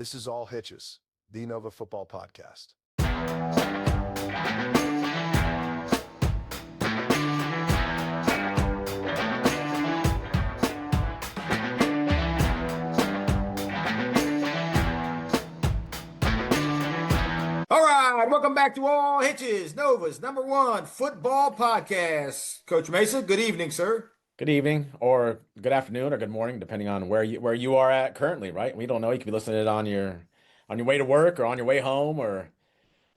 This is All Hitches, the Nova Football Podcast. All right, welcome back to All Hitches, Nova's #1 football podcast. Coach Mesa, good evening, sir. Good evening, or good afternoon, or good morning, depending on where you are at currently, right? We don't know. You could be listening to it on your way to work, or on your way home, or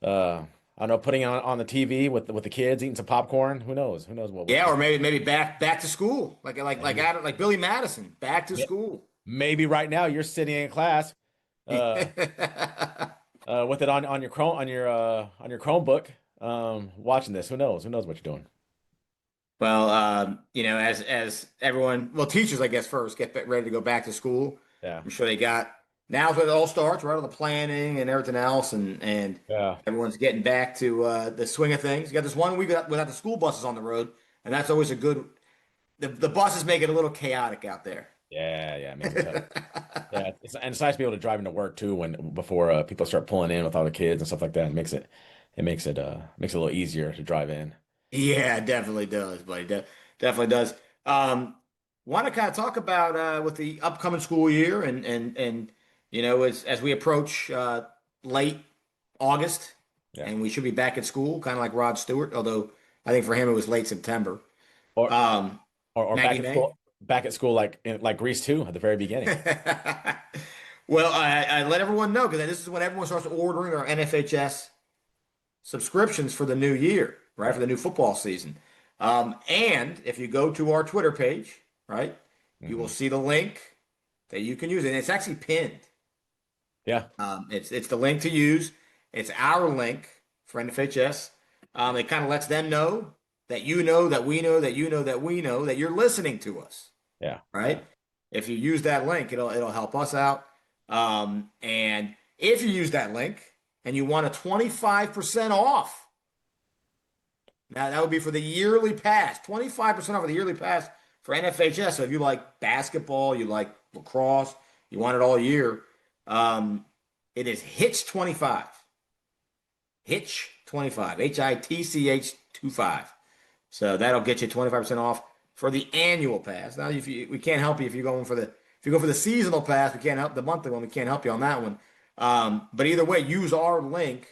I don't know, putting it on the TV with the kids, eating some popcorn. Who knows? Who knows what? Yeah, or maybe back to school, like Billy Madison, back to school. Maybe right now you're sitting in class, with it on your Chromebook, watching this. Who knows? Who knows what you're doing? Well, as everyone, teachers, I guess, first get ready to go back to school. Yeah, I'm sure they got, now's where it all starts, right, on the planning and everything else, and yeah, everyone's getting back to the swing of things. You got this 1 week without the school buses on the road, and that's always a good. The buses make it a little chaotic out there. Yeah, maybe so. Yeah, it's nice to be able to drive into work too before people start pulling in with all the kids and stuff like that. It makes it a little easier to drive in. Yeah, it definitely does, buddy. Definitely does. Want to kind of talk about with the upcoming school year and as we approach late August, Yeah. and we should be back at school, kind of like Rod Stewart, although I think for him it was late September. Or Maggie back at school like Grease too at the very beginning. Well, I let everyone know, because this is when everyone starts ordering their NFHS subscriptions for the new year, right? For the new football season. And if you go to our Twitter page, right, you will see the link that you can use, and it's actually pinned. Yeah. It's the link to use. It's our link for NFHS. It kind of lets them know that you know that we know that you know that we know that you're listening to us. Yeah. Right. If you use that link, it'll help us out. And if you use that link and you want a 25% off, now that would be for the yearly pass, 25% off of the yearly pass for NFHS. So if you like basketball, you like lacrosse, you want it all year, it is Hitch 25. Hitch 25, HITCH 25. So that'll get you 25% off for the annual pass. Now, we can't help you if you go for the seasonal pass. We can't help the monthly one. We can't help you on that one. But either way, use our link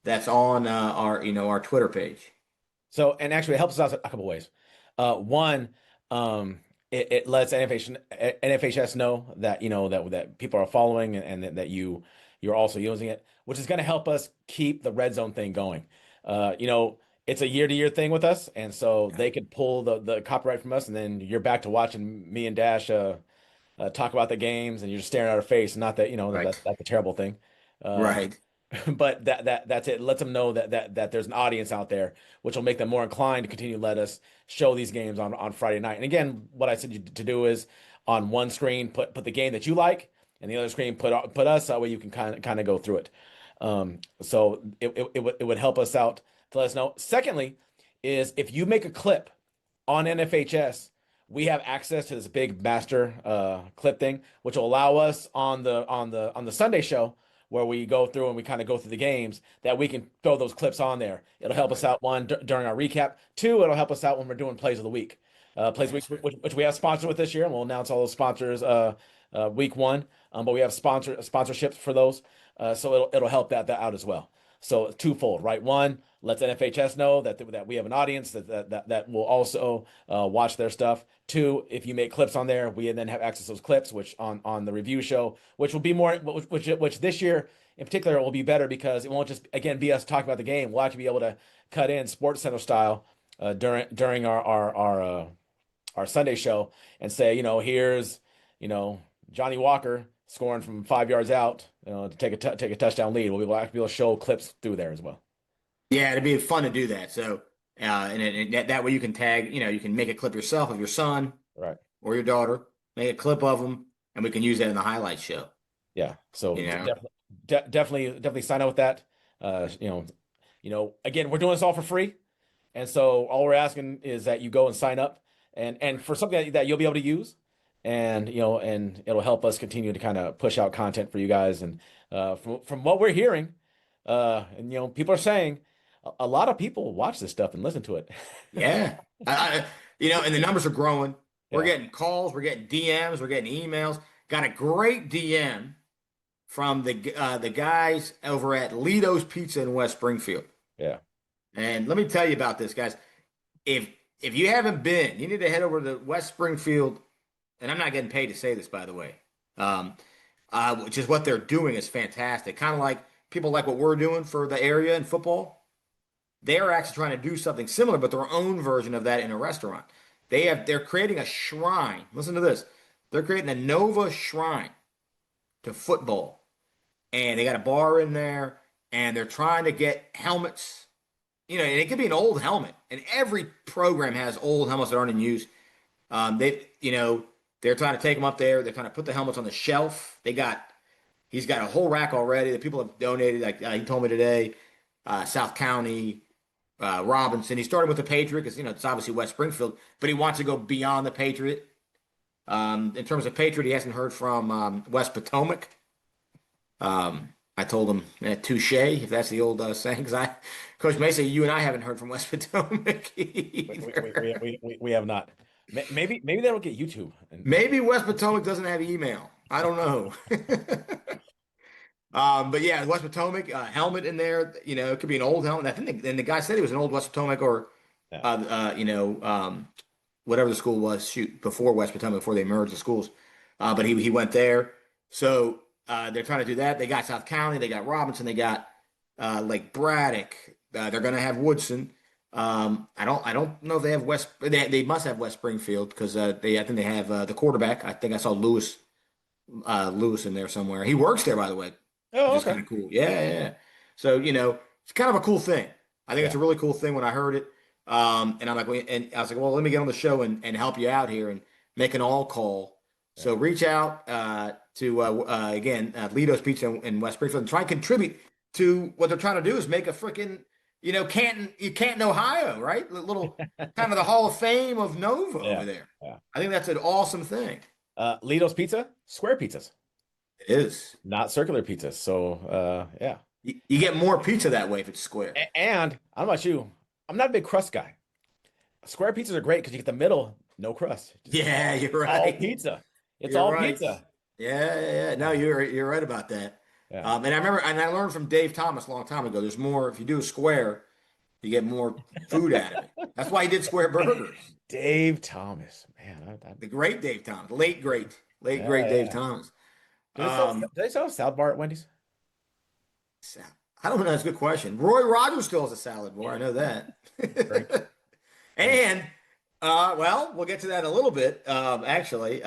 that's on our Twitter page. So, and actually it helps us out a couple ways. One, it lets NFHS know that that people are following, and that you're also using it, which is going to help us keep the red zone thing going. It's a year-to-year thing with us, and so they could pull the copyright from us, and then you're back to watching me and Dash talk about the games, and you're just staring at our face. Not that Right. that's a terrible thing, Right. but that's it. It lets them know that there's an audience out there, which will make them more inclined to continue to let us show these games on Friday night. And again, what I said you to do is on one screen put the game that you like, and the other screen put us. That way you can kind of go through it. So it would help us out to let us know. Secondly, is if you make a clip on NFHS, we have access to this big master clip thing, which will allow us on the Sunday show, where we go through and we kind of go through the games, that we can throw those clips on there. It'll help us out, one, during our recap. Two, it'll help us out when we're doing plays of the week. Plays of the week, which we have sponsored with this year, and we'll announce all those sponsors week one. But we have sponsorships for those, so it'll help that out as well. So twofold, right? One, lets NFHS know that we have an audience that will also watch their stuff. Two, if you make clips on there, we then have access to those clips, which on the review show, which will be more, which this year in particular will be better, because it won't just again be us talking about the game. We'll actually be able to cut in Sports Center style during our Sunday show, and say, here's Johnny Walker scoring from 5 yards out, to take a touchdown lead. We'll be able to show clips through there as well. Yeah, it'd be fun to do that. So, and that way you can tag, you can make a clip yourself of your son, Right, or your daughter, make a clip of them, and we can use that in the highlight show. yeah. So Yeah. definitely sign up with that. Again, we're doing this all for free, and so all we're asking is that you go and sign up, and for something that you'll be able to use, and and it'll help us continue to kind of push out content for you guys. And from what we're hearing, and people are saying a lot of people watch this stuff and listen to it. Yeah. And the numbers are growing. We're Yeah. getting calls, we're getting DMs, we're getting emails. Got a great DM from the guys over at Lito's Pizza in West Springfield. Yeah. And let me tell you about this, guys. If you haven't been, you need to head over to West Springfield. And I'm not getting paid to say this, by the way. Which is what they're doing is fantastic. Kind of like people like what we're doing for the area in football. They're actually trying to do something similar, but their own version of that in a restaurant. They're creating a shrine. Listen to this. They're creating a Nova shrine to football. And they got a bar in there, and they're trying to get helmets. And it could be an old helmet. And every program has old helmets that aren't in use. They're trying to take them up there. They're trying to put the helmets on the shelf. He's got a whole rack already that people have donated. Like he told me today, South County, Robinson. He started with the Patriot because it's obviously West Springfield, but he wants to go beyond the Patriot. In terms of Patriot, he hasn't heard from West Potomac. I told him touche, if that's the old saying. Because Coach Mesa, you and I haven't heard from West Potomac either. We have not. Maybe that'll get YouTube. Maybe West Potomac doesn't have email. I don't know. But yeah, West Potomac helmet in there. It could be an old helmet. I think and the guy said it was an old West Potomac or, whatever the school was. Before West Potomac, before they merged the schools. But he went there. So they're trying to do that. They got South County. They got Robinson. They got Lake Braddock. They're going to have Woodson. I don't know if they have West. They must have West Springfield because I think they have the quarterback. I think I saw Lewis in there somewhere. He works there, by the way. Oh, which is okay. kind of cool. Yeah. So it's kind of a cool thing. I think it's a really cool thing when I heard it. And I'm like, I was like, well, let me get on the show and help you out here and make an all call. So reach out to again Lito's Pizza in West Springfield and try and contribute to what they're trying to do is make a freaking Canton, Ohio, right? A little kind of the Hall of Fame of Nova over there. Yeah. I think that's an awesome thing. Lito's Pizza, square pizzas, It is. not circular pizzas. So yeah. You get more pizza that way if it's square. And I don't know about you, I'm not a big crust guy. Square pizzas are great because you get the middle, no crust. Yeah, you're All right. pizza. It's You're all right. pizza. Yeah. No, you're right about that. Yeah. And I remember, and I learned from Dave Thomas a long time ago. There's more if you do a square, you get more food out of it. That's why he did square burgers. Dave Thomas, man. The great Dave Thomas, late great Dave Thomas. Do they sell a salad bar at Wendy's? I don't know. That's a good question. Roy Rogers still has a salad bar. I know that. And well, we'll get to that in a little bit. Actually,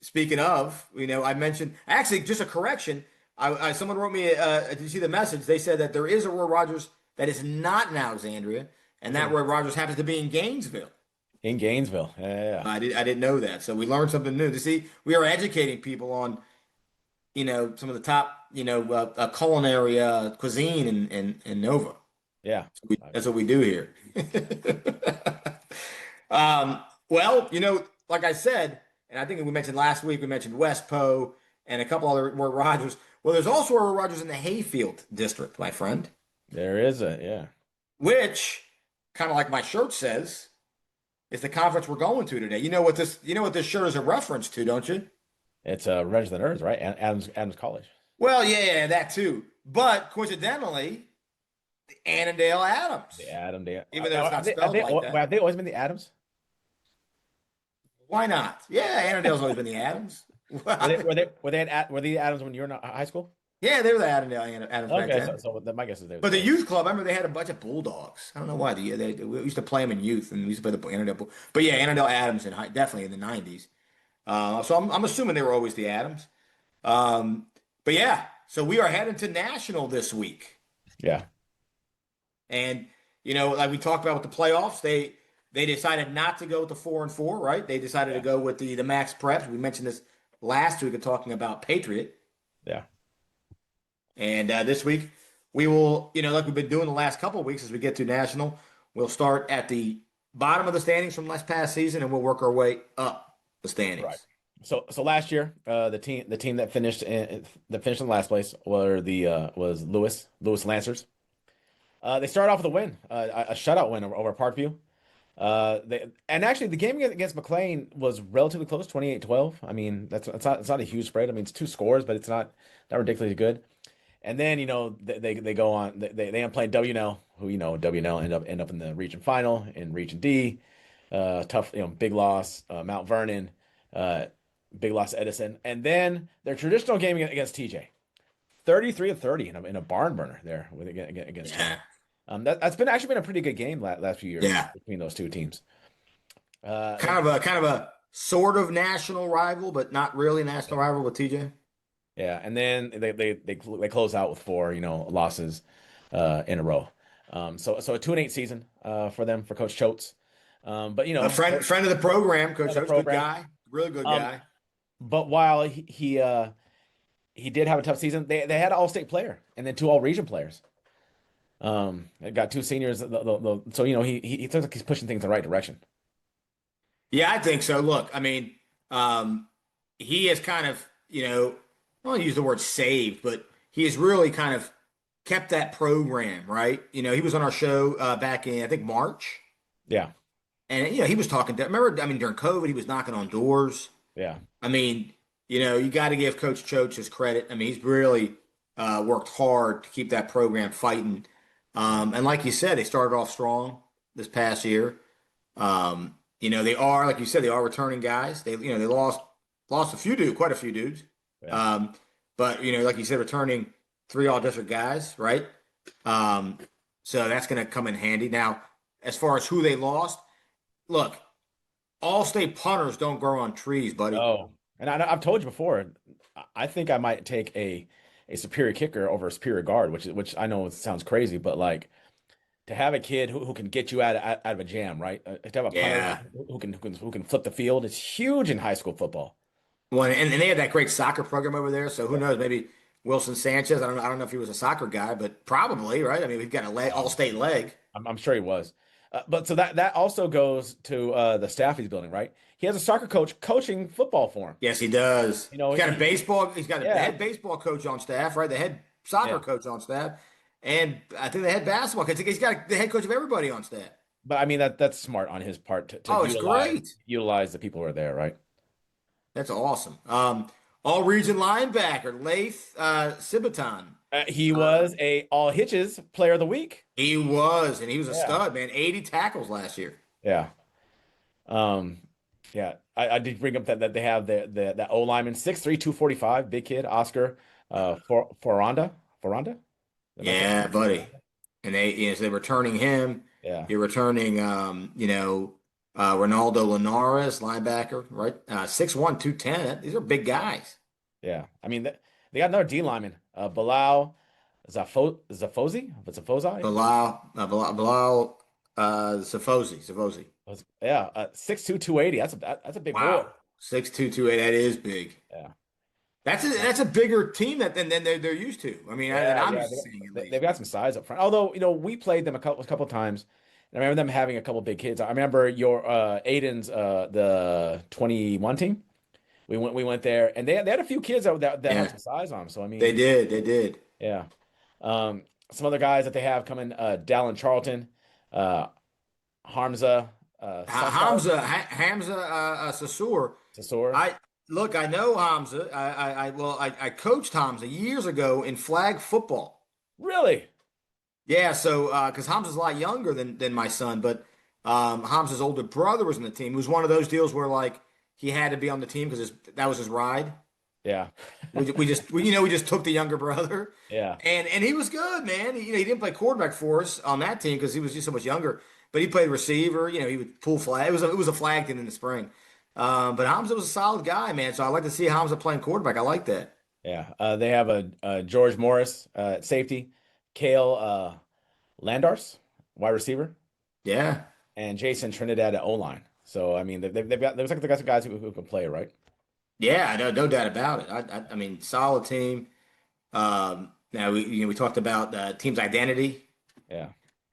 speaking of, I mentioned actually just a correction. Someone wrote me. Did you see the message? They said that there is a Roy Rogers that is not in Alexandria, and that Roy Rogers happens to be in Gainesville. In Gainesville. Yeah. I didn't know that. So we learned something new. To see, we are educating people on, some of the top, culinary cuisine in Nova. Yeah. That's what we do here. Well, like I said, and I think we mentioned last week, we mentioned West Po and a couple other Roy Rogers. Well, there's also a Roy Rogers in the Hayfield district, my friend. There is Which, kind of like my shirt says, is the conference we're going to today. You know what this shirt is a reference to, don't you? It's Revenge of the Nerds, right? Adams College. Well, yeah, that too. But coincidentally, the Annandale Adams. The Annandale. Even though it's not spelled like that. Have they always been the Adams? Why not? Yeah, Annandale's always been the Adams. Were they Adams when you were in high school? Yeah, they were the Adams back Okay, then. so my guess is they. But the youth club, I remember they had a bunch of Bulldogs. I don't know why. We used to play them in youth, and we used to play the Annandale Bull. But yeah, Annandale Adams definitely in the 90s. So I'm assuming they were always the Adams. But yeah, so we are heading to National this week. Yeah. And, like we talked about with the playoffs, they decided not to go with the 4-4, right? They decided to go with the max preps. We mentioned this last week of talking about Patriot. Yeah. And this week, we will, like we've been doing the last couple of weeks as we get to National, we'll start at the bottom of the standings from last past season, and we'll work our way up. the standings. Right. So last year, the team that finished in last place was Lewis Lancers. They started off with a win, a shutout win over Parkview. Actually the game against McLean was relatively close, 28-12. I mean, it's not a huge spread. I mean, it's 2 scores, but it's not ridiculously good. And then, they go on, they end up playing WNL, who, WNL end up in the region final in Region D. Tough, big loss, Mount Vernon, big loss to Edison. And then their traditional game against TJ, 33-30 in a barn burner there against TJ. That's actually been a pretty good game last few years between those two teams. Kind of a sort of national rival, but not really national rival with TJ. Yeah, and then they close out with 4 losses in a row. So a 2-8 season for them, for Coach Choates. But a friend of the program, Coach Choates, good guy, really good guy. But while he did have a tough season, they had an all-state player and then 2 all-region players. They got 2 seniors, so he looks like he's pushing things in the right direction. Yeah, I think so. Look, I mean, he has kind of, I don't use the word saved, but he has really kind of kept that program, right? He was on our show back in, I think, March. Yeah. And, he was talking to, remember, I mean, during COVID, he was knocking on doors. Yeah. I mean, you got to give Coach Choates his credit. I mean, he's really worked hard to keep that program fighting. And like you said, they started off strong this past year. They are, like you said, they are returning guys. They lost quite a few dudes. Yeah. But like you said, returning 3 all-district guys, right? So that's going to come in handy. Now, as far as who they lost, look, all-state punters don't grow on trees, buddy. Oh, and I've told you before, I think I might take a superior kicker over a superior guard, which I know sounds crazy, but like to have a kid who can get you out of a jam, right? To have a punter who can flip the field, it's huge in high school football. Well, and they have that great soccer program over there, so who knows? Maybe Wilson Sanchez. I don't know if he was a soccer guy, but probably, right? I mean, we've got a all-state leg. I'm sure he was. But so that also goes to the staff he's building, right? He has a soccer coach coaching football for him. Yes, he does. He's got a baseball. He's got the head baseball coach on staff, right? The head soccer coach on staff, and I think the head basketball coach. He's got the head coach of everybody on staff. But I mean that's smart on his part to it's great. Utilize the people who are there, right? That's awesome. All region linebacker Laith Cibitan. He was a all Hitches player of the week. He was, and he was a stud, man. 80 tackles last year. Yeah. Yeah. I did bring up that they have that O lineman, 6'3", 245, big kid, Oscar Foranda. Yeah, buddy. And so they're returning him. Yeah. You're returning Ronaldo Linares, linebacker, right? 6'1", 210. These are big guys. Yeah. I mean, they got another D lineman, Bilal Zafozi. Bilal Zafozi. Yeah, 6'2", 280. That's a big boy. 6'2", 280. That is big. Yeah. That's a bigger team than they're used to. I mean, I'm just seeing it. They've got some size up front. Although, we played them a couple times. And I remember them having a couple big kids. I remember your Aiden's the 21 team. We went there, and they had a few kids that had some size on them. So I mean, they did. Yeah. Some other guys that they have coming: Dallin Charlton, Hamza Sassour. I know Hamza. I coached Hamza years ago in flag football. Really? Yeah, so because Hamza's a lot younger than my son, but Hamza's older brother was in the team. It was one of those deals where like he had to be on the team because that was his ride. Yeah, we just took the younger brother. Yeah, and he was good, man. He didn't play quarterback for us on that team because he was just so much younger. But he played receiver. He would pull flag. It was a flag thing in the spring. But Hamza was a solid guy, man. So I like to see Hamza playing quarterback. I like that. Yeah, they have a George Morris at safety. Kale Landars, wide receiver. Yeah. And Jason Trinidad at O-line. So, I mean, they've got some guys who can play, right? Yeah, no doubt about it. I mean, solid team. Now, we talked about team's identity. Yeah.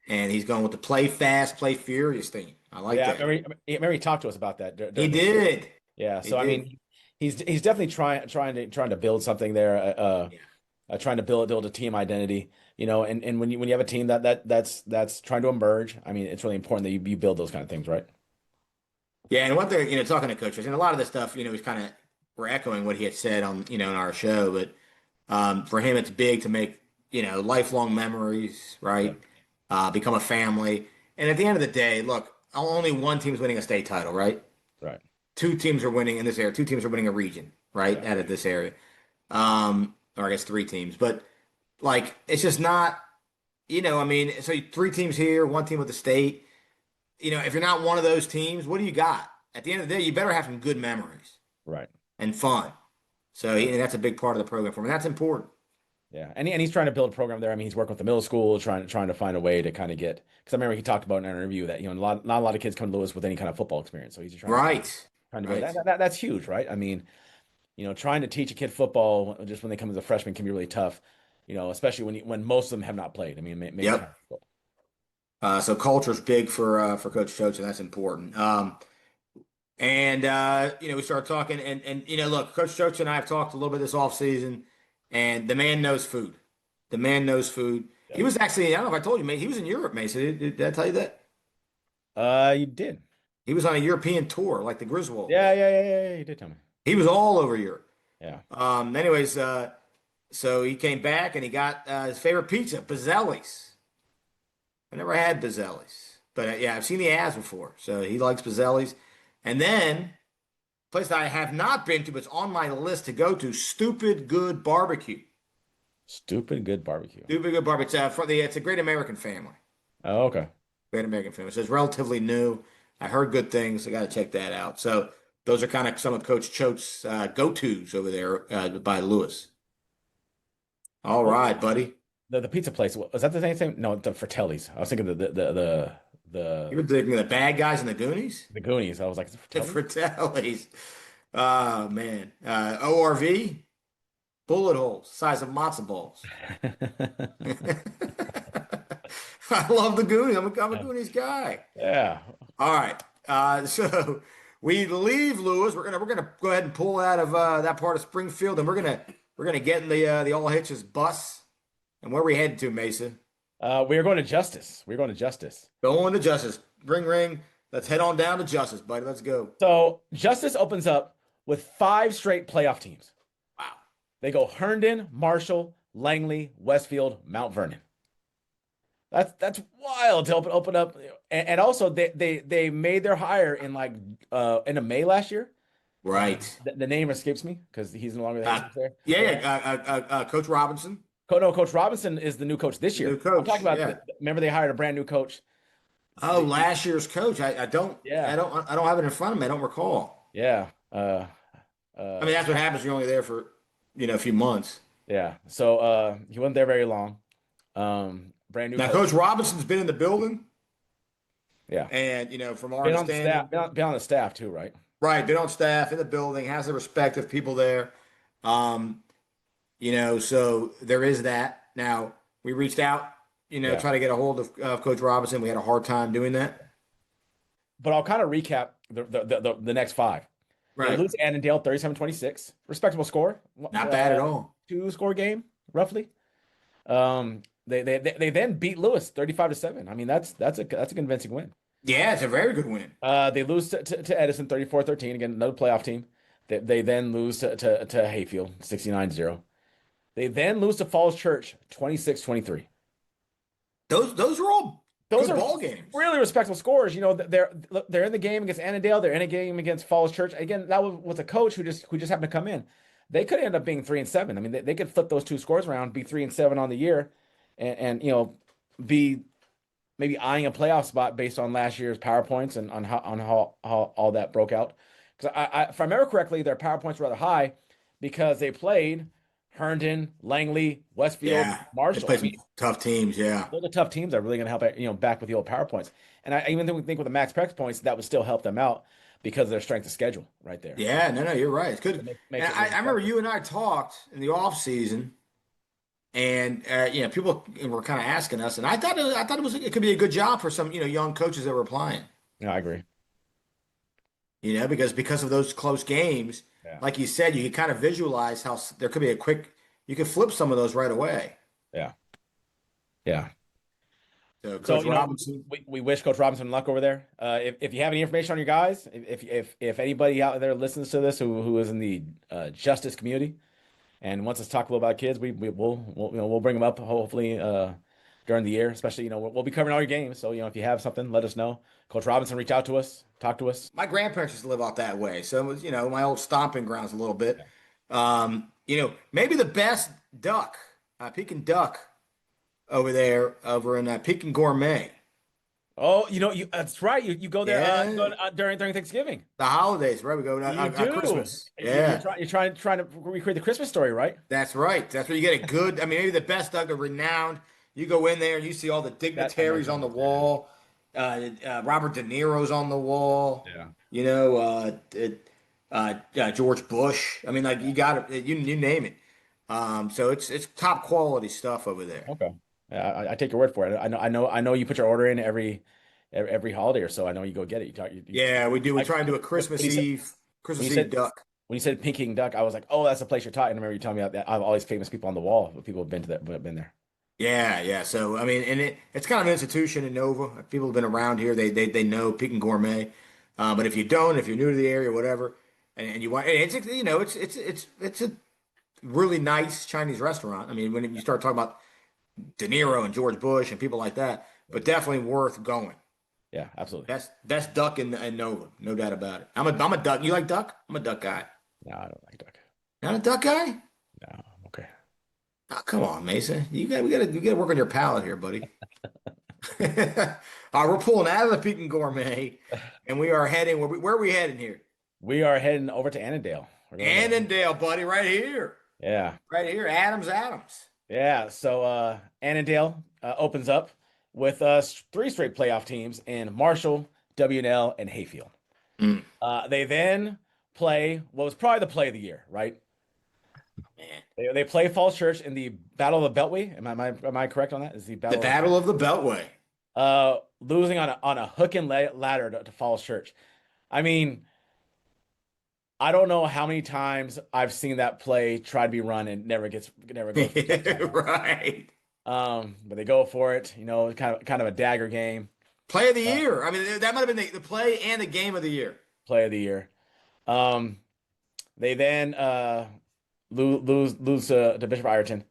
And he's going with the play fast, play furious thing. I like that. Remember he talked to us about that. He did. Yeah. He So I did. mean, he's definitely trying to build something there. Yeah. Trying to build a team identity, and when you have a team that's trying to emerge, I mean, it's really important that you build those kind of things, right? Yeah, and what they're, talking to coaches, and a lot of this stuff, he's kind of, we're echoing what he had said on, in our show, but for him, it's big to make, lifelong memories, Yeah. right? Become a family. And at the end of the day, look, only one team's winning a state title, right? Right. Two teams are winning in this area. Two teams are winning a region, right? Yeah. Out of this area. Or I guess three teams. But, like, it's just not, I mean, so three teams here, one team with the state. If you're not one of those teams, what do you got? At the end of the day, you better have some good memories Right. and fun. So that's a big part of the program for him. And that's important. Yeah. And he's trying to build a program there. I mean, he's working with the middle school, trying to find a way to kind of get, because I remember he talked about in an interview that, not a lot of kids come to Lewis with any kind of football experience. So he's just Right. trying to build Right. that's huge, right? I mean, trying to teach a kid football just when they come as a freshman can be really tough, especially when most of them have not played. I mean, maybe Yep. So culture's big for Coach Choate, and that's important. We started talking, and look, Coach Choate and I have talked a little bit this offseason, and the man knows food. The man knows food. Yeah. He was actually, I don't know if I told you, mate, he was in Europe, Mason. Did I tell you that? You did. He was on a European tour, like the Griswolds. Yeah. You did tell me. He was all over Europe. Yeah. Anyways, so he came back and he got his favorite pizza, Bazzelli's. I never had Bazzelli's, but yeah, I've seen the ads before. So he likes Bazzelli's. And then, place that I have not been to, but it's on my list to go to, Stupid Good Barbecue. Stupid good barbecue. Stupid Good Barbecue. It's a Great American Family. Oh, okay. Great American Family. So it's relatively new. I heard good things. I got to check that out. So those are kind of some of Coach Choate's go-tos over there by Lewis. All right, buddy. The pizza place, was that the same thing? No, the Fratelli's. I was thinking You were thinking of the bad guys in the Goonies? the Goonies. I was like, is it The Fratelli's? Fratellis. Oh, man. ORV, bullet holes, size of matzo balls. I love the Goonies. I'm a Goonies guy. Yeah. All right. So we leave Lewis. We're gonna go ahead and pull out of that part of Springfield, and we're gonna get in the All Hitches bus. And where are we headed to, Mason? We are going to Justice. We're going to Justice. Going to Justice. Ring. Let's head on down to Justice, buddy. Let's go. So Justice opens up with 5 straight playoff teams. Wow. They go Herndon, Marshall, Langley, Westfield, Mount Vernon. That's wild to open up. And also they made their hire in end of May last year. Right. The name escapes me because he's no longer there. Yeah. Coach Robinson. No, Coach Robinson is the new coach this year. New coach, I'm talking about. yeah. Remember, they hired a brand new coach. Oh, last year's coach. I don't have it in front of me. I don't recall. Yeah. I mean, that's what happens. You're only there for a few months. Yeah. So he wasn't there very long. Brand new. Now, Coach Robinson's been in the building. Yeah. And from our Been understanding, been on the staff too, right? right, been on staff in the building, has the respect of people there. So there is that. Now we reached out, try to get a hold of Coach Robinson. We had a hard time doing that. But I'll kind of recap the next 5. Right. They lose to Annandale 37-26. Respectable score. Not bad at all. 2-score game, roughly. They then beat Lewis 35-7. I mean, that's a convincing win. Yeah, it's a very good win. They lose to Edison 34-13. Again, another playoff team. They then lose to Hayfield 69-0. They then lose to Falls Church 26-23. Those are all Those good are ball games. really respectable scores. They're in the game against Annandale. They're in a game against Falls Church. Again, that was with a coach who just happened to come in. They could end up being 3-7. I mean, they could flip those 2 scores around, be 3-7 on the year, and be maybe eyeing a playoff spot based on last year's PowerPoints and on how all that broke out. Because if I remember correctly, their PowerPoints were rather high because they played Herndon, Langley, Westfield, Marshall. They played some tough teams, yeah. Those are tough teams that are really going to help, back with the old PowerPoints. And I even think with the max prex points, that would still help them out because of their strength of schedule right there. Yeah, no, you're right. It's good. I remember you and I talked in the off season, and people were kind of asking us, and I thought it could be a good job for some young coaches that were applying. Yeah, I agree. because of those close games, Yeah. like you said, you can kind of visualize how there could be you could flip some of those right away. Yeah. Yeah. So So, Coach Robinson, we wish Coach Robinson luck over there. If you have any information on your guys, if anybody out there listens to this who is in the justice community and wants us to talk a little about kids, we'll bring them up hopefully during the year. Especially we'll be covering all your games. So if you have something, let us know. Coach Robinson, reach out to us, talk to us. my grandparents used to live out that way, so it was my old stomping grounds a little bit. Yeah. Maybe the best duck, Peking duck over in Peking Gourmet. Oh, that's right. You go there Yeah, during Thanksgiving. the holidays, right? We go You do. Christmas. You're Yeah, trying to recreate the Christmas story, right? that's right. That's where you get a good. I mean, maybe the best duck, the renowned. You go in there and you see all the That I know dignitaries on the wall. Robert De Niro's on the wall. Yeah. George Bush. I mean, like you got it. You name it. So it's top quality stuff over there. Okay. Yeah, I take your word for it. I know you put your order in every holiday or so. I know you go get it. Yeah, we do. We I- try and do a when Christmas you said Eve, when Christmas you Eve said duck. when you said Peking duck, I was like, oh, that's the place you're talking. I remember you telling me that I have all these famous people on the wall. People have been to that, been there. Yeah, yeah. So I mean, and it's kind of an institution in Nova. People have been around here. They know Peking Gourmet. But if you don't, if you're new to the area, whatever, and you want, it's a really nice Chinese restaurant. I mean, when you start talking about De Niro and George Bush and people like that, but definitely worth going. Yeah, absolutely. That's duck in Nova, no doubt about it. I'm a duck. You like duck? I'm a duck guy. No, I don't like duck. Not a duck guy? No, I'm okay. Oh, come on, Mason. We gotta work on your palate here, buddy. All right, we're pulling out of the Peking Gourmet, and we are heading. Where are we heading here? We are heading over to Annandale. We're going to- Annandale, buddy, right here, Yeah. right here. Adams. Yeah. So Annandale opens up with three straight playoff teams in Marshall, W&L, and Hayfield. Mm, They then play what was probably the play of the year, right? man, They play Falls Church in the Battle of the Beltway. Am I correct on that? Is the the Battle of the Beltway. losing on a hook and ladder to Falls Church. I mean, I don't know how many times I've seen that play try to be run and never goes. Right. But they go for it. Kind of a dagger game. Play of the year. I mean, that might have been the play and the game of the year. Play of the year. They then lose to Bishop Ireton.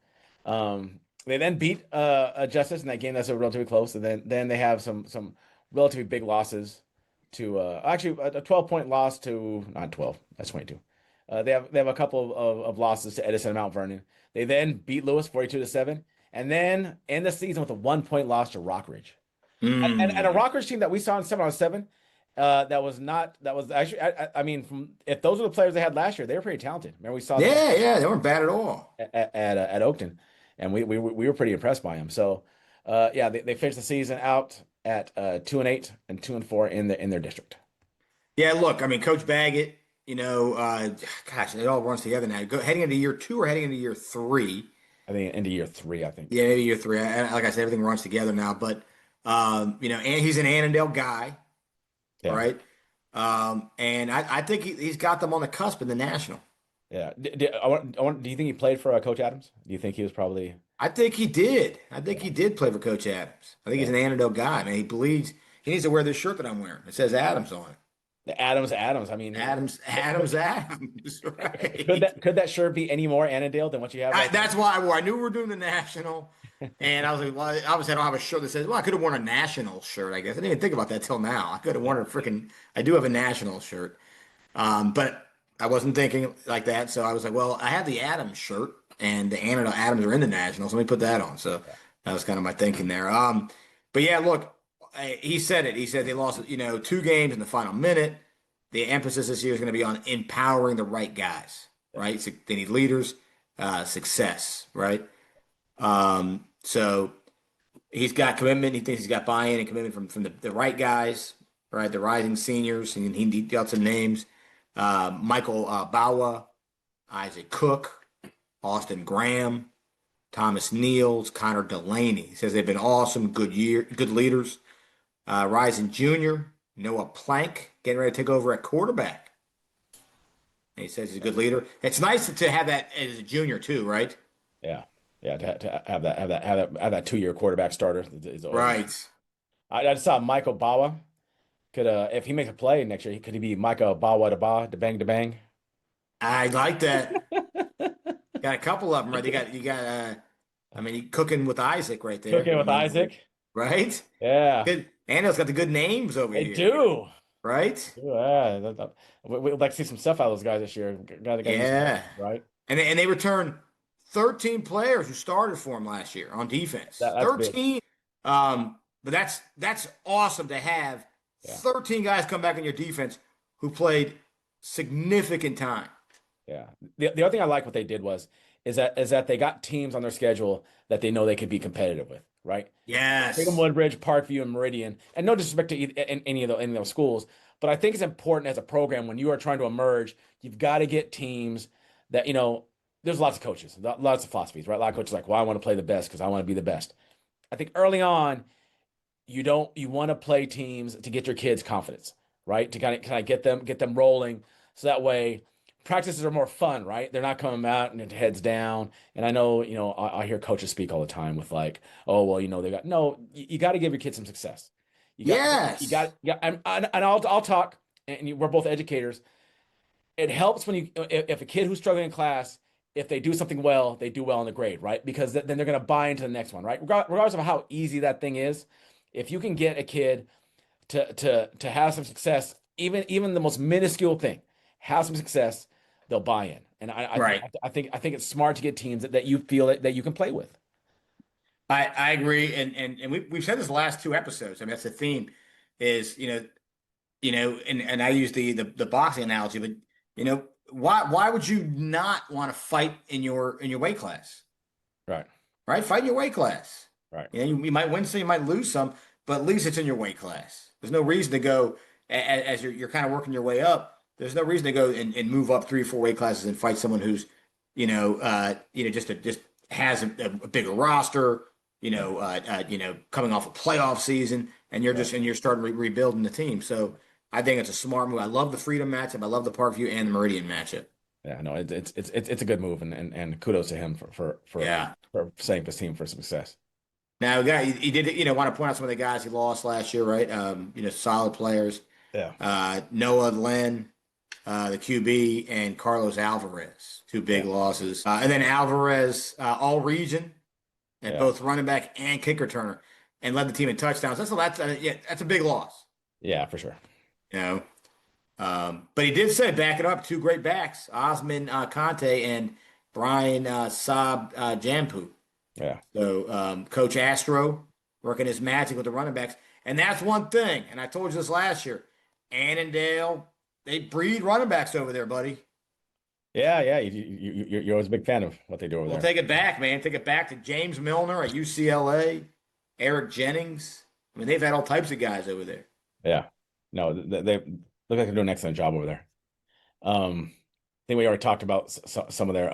They then beat Justice in that game that's relatively close, and then they have some relatively big losses to actually a 12-point loss to not 12, that's 22. They have a couple of losses to Edison and Mount Vernon. They then beat Lewis 42-7, and then end the season with a 1-point loss to Rockridge. And a Rockridge team that we saw in 7-on-7, that was actually I mean, if those were the players they had last year, they were pretty talented. Remember we saw them Yeah, they weren't bad at all. at Oakton, and we were pretty impressed by them. So yeah, they finished the season out at 2-8 and 2-4 in their district. Yeah, look, I mean, Coach Baggett, gosh, it all runs together now. Heading into year 2 or heading into year 3. I think into year 3, I think. Yeah, maybe year 3. Like I said, everything runs together now. But and he's an Annandale guy, Yeah. right? And I think he's got them on the cusp in the national. Yeah. Do you think he played for Coach Adams? Do you think he was probably? I think he did. I think he did play for Coach Adams. I think he's an Annandale guy, man. He believes he needs to wear this shirt that I'm wearing. It says Adams on it. The Adams. I mean, Adams. Right. Could that shirt be any more Annandale than what you have? That's why I wore. I knew we were doing the national, and I was like, well, obviously I don't have a shirt that says. Well, I could have worn a national shirt. I guess I didn't even think about that till now. I could have worn a freaking. I do have a national shirt, but I wasn't thinking like that. So I was like, well, I have the Adams shirt, and the Annandale Adams are in the national, so let me put that on. So that was kind of my thinking there. But yeah, look, he said it. He said they lost, 2 games in the final minute. The emphasis this year is going to be on empowering the right guys, right? So they need leaders, success, right? So he's got commitment. He thinks he's got buy-in and commitment from the right guys, right? The rising seniors, and he got some names. Michael Bawa, Isaac Cook, Austin Graham, Thomas Niels, Connor Delaney. He says they've been awesome, good leaders. Rising Junior, Noah Plank getting ready to take over at quarterback. And he says he's a good leader. It's nice to have that as a junior too, right? Yeah. Yeah. To have that 2-year quarterback starter is always. Right. I just saw Michael Bawa could if he makes a play next year, could he be Michael Bawa to bang to bang? I like that. Got a couple of them, right? I mean, cooking with Isaac right there. Cooking with Isaac. Right? Yeah. Good. Annandale's got the good names over They here. do. Right? Yeah. We'd like to see some stuff out of those guys this year. Yeah. Right. And they returned 13 players who started for him last year on defense. That's 13. But that's awesome to have 13 guys come back on your defense who played significant time. Yeah. The other thing I like what they did is that they got teams on their schedule that they know they could be competitive with, right? Yes. Freedom Woodbridge, Parkview, and Meridian. And no disrespect to any of those schools, but I think it's important as a program when you are trying to emerge, you've got to get teams that, there's lots of coaches, lots of philosophies, right? A lot of coaches are like, well, I want to play the best because I want to be the best. I think early on, you want to play teams to get your kids confidence, right? To kind of get them rolling. So that way practices are more fun, right? They're not coming out and heads down. And I know, I hear coaches speak all the time with like, oh, well, you got to give your kids some success. You got, and I'll talk, and we're both educators. It helps when if a kid who's struggling in class, if they do something well, they do well in the grade, right? Because then they're going to buy into the next one, right? Regardless of how easy that thing is, if you can get a kid to have some success, even the most minuscule thing, have some success, they'll buy in. And I think it's smart to get teams that you feel that you can play with. I agree, and we've said this the last 2 episodes. I mean, that's the theme, is and I use the boxing analogy, but why would you not want to fight in your weight class? Right. Fight in your weight class. Right. You might win some, you might lose some, but at least it's in your weight class. There's no reason to go as you're kind of working your way up. There's no reason to go and move up 3 or 4 weight classes and fight someone who's just has a bigger roster. Coming off a playoff season, and you're starting rebuilding the team. So I think it's a smart move. I love the Freedom matchup. I love the Parkview and the Meridian matchup. Yeah, no, it's a good move, and kudos to him for setting his team for success. Now, he did want to point out some of the guys he lost last year, right? Solid players. Yeah. Noah Lynn, the QB, and Carlos Alvarez, 2 big losses. And then Alvarez, all region, and both running back and kick returner, and led the team in touchdowns. That's a big loss. Yeah, for sure. But he did say, back it up, 2 great backs, Osman Conte and Brian Saab Jampu. Yeah. So Coach Astro working his magic with the running backs. And that's one thing, and I told you this last year, Annandale, they breed running backs over there, buddy. Yeah. You're always a big fan of what they do over there. We'll take it back, man. Take it back to James Milner at UCLA, Eric Jennings. I mean, they've had all types of guys over there. Yeah. No, they look like they're doing an excellent job over there. I think we already talked about some of their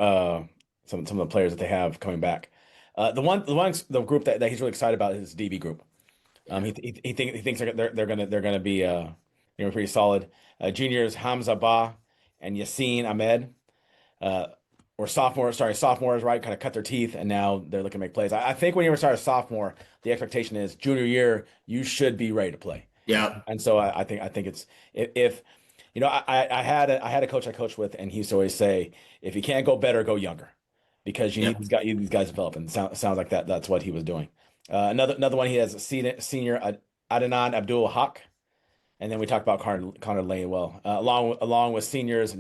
some of the players that they have coming back. The group that he's really excited about is DB group. He thinks they're gonna be pretty solid. Juniors Hamza Ba and Yassine Ahmed, or sophomores, right? Kind of cut their teeth, and now they're looking to make plays. I think when you start a sophomore, the expectation is junior year you should be ready to play. Yeah. And so I think it's if I had a coach I coached with, and he used to always say, if you can't go better, go younger, because you need these guys developing. Sounds like that's what he was doing. Another one, he has senior Adnan Abdul Haq, and then we talked about Connor Lanewell, along with seniors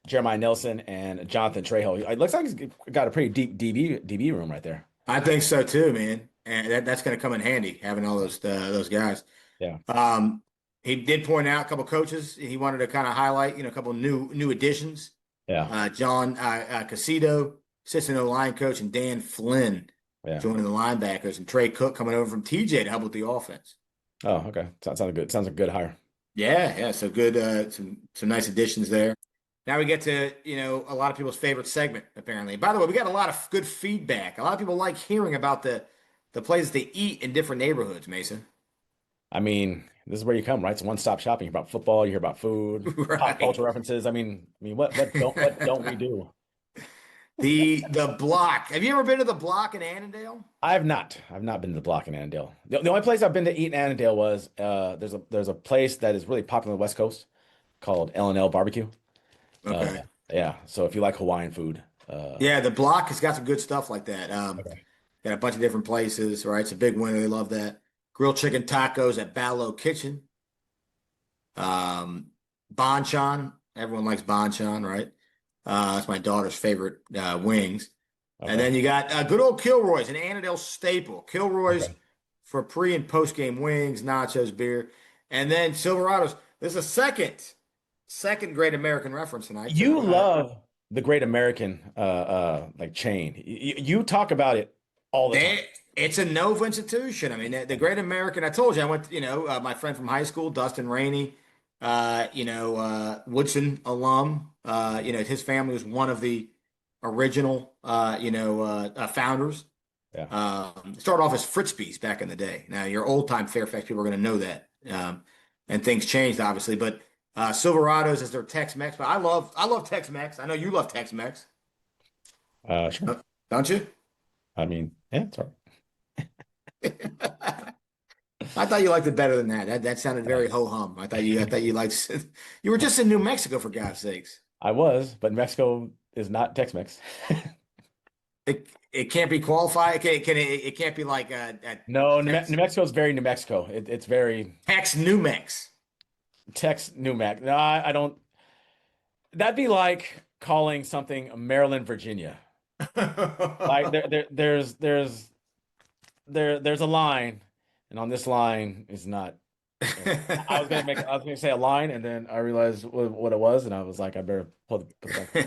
Jeremiah Nelson, and Jonathan Trejo. It looks like he's got a pretty deep DB room right there. I think so too, man, and that's going to come in handy, having all those guys. Yeah. He did point out a couple coaches he wanted to kind of highlight, a couple new additions. Yeah. John Casido, assistant O-line coach, and Dan Flynn joining the linebackers, and Trey Cook coming over from TJ to help with the offense. Oh, okay. Sounds good. Sounds like a good hire. Yeah. So good. Some nice additions there. Now we get to, a lot of people's favorite segment, apparently. By the way, we got a lot of good feedback. A lot of people like hearing about the places they eat in different neighborhoods, Mason. I mean, this is where you come, right? It's one-stop shopping. You hear about football, you hear about food, pop Right. culture references. What don't we do? The block. Have you ever been to the block in Annandale? I've not. I've not been to the block in Annandale. The only place I've been to eat in Annandale was there's a place that is really popular on the West Coast called L&L Barbecue. Okay. Yeah. So if you like Hawaiian food, Yeah, the block has got some good stuff like that. okay. Got a bunch of different places, right? It's a big winner. They love that. Grilled chicken tacos at Ballo Kitchen. Banchan. Everyone likes banchan, right? That's my daughter's favorite wings. And Okay. then you got good old Kilroy's, an Annandale staple. Kilroy's Okay. for pre and post game wings, nachos, beer, and then Silverados. There's a second great American reference tonight. You So love the Great American like chain. You talk about it all the time. it's a Nova institution. I mean, the Great American. I told you I went. My friend from high school, Dustin Rainey. Woodson alum. His family was one of the original. Founders. Yeah. Started off as Fritzby's back in the day. Now, your old time Fairfax people are going to know that. And things changed, obviously. But Silverados is their Tex-Mex. But I love Tex-Mex. I know you love Tex-Mex, Sure. don't you? I mean, yeah, it's all right. I thought you liked it better than that. That sounded very ho-hum. I thought you liked. You were just in New Mexico, for God's sakes. I was, but Mexico is not Tex-Mex. It can't be qualified. It can't be like No, New Mexico is very New Mexico. It's very Tex New Mex. Tex New Mex. No, I don't. That'd be like calling something Maryland, Virginia. Like there's a line, and on this line is not. I was gonna say a line, and then I realized what it was, and I was like, I better put it back.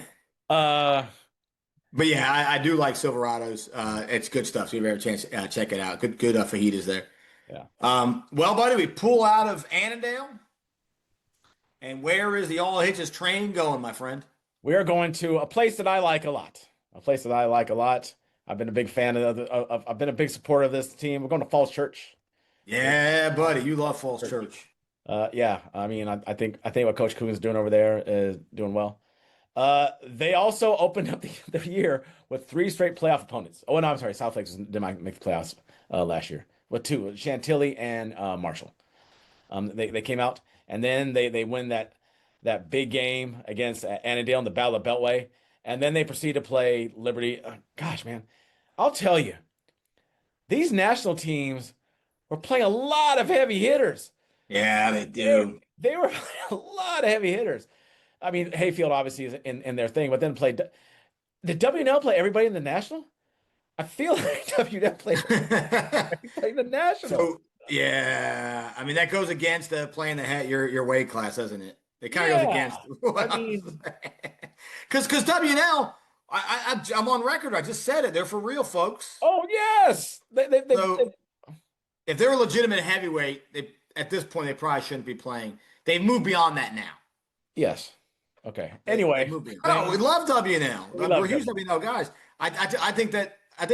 But yeah, I do like Silverados. It's good stuff. So if you ever have a chance, check it out. Good fajitas there. Yeah. Well, buddy, we pull out of Annandale, and where is the All Hitches train going, my friend? We are going to a place that I like a lot. A place that I like a lot. I've been a big fan I've been a big supporter of this team. We're going to Falls Church. Yeah, buddy, you love Falls Church. Yeah. I mean, I think what Coach Coogan's doing over there is doing well. They also opened up the year with 3 straight playoff opponents. Oh, no, I'm sorry. South Lakes did not make the playoffs last year. With 2, Chantilly and Marshall. They came out, and then they win that big game against Annandale in the Battle of Beltway, and then they proceed to play Liberty. Gosh, man, I'll tell you, these national teams were playing a lot of heavy hitters. Yeah, they do. They were playing a lot of heavy hitters. I mean, Hayfield obviously is in their thing, but then played. Did WNL play everybody in the national? I feel like WNL played the national. So yeah, I mean that goes against playing your weight class, doesn't it? It kind of goes against. I mean, because WNL, I'm on record. I just said it. They're for real, folks. Oh yes, If they're a legitimate heavyweight, at this point they probably shouldn't be playing. They've moved beyond that now. Yes. Okay. Anyway, no, we love WNL. We're huge WNL guys. I think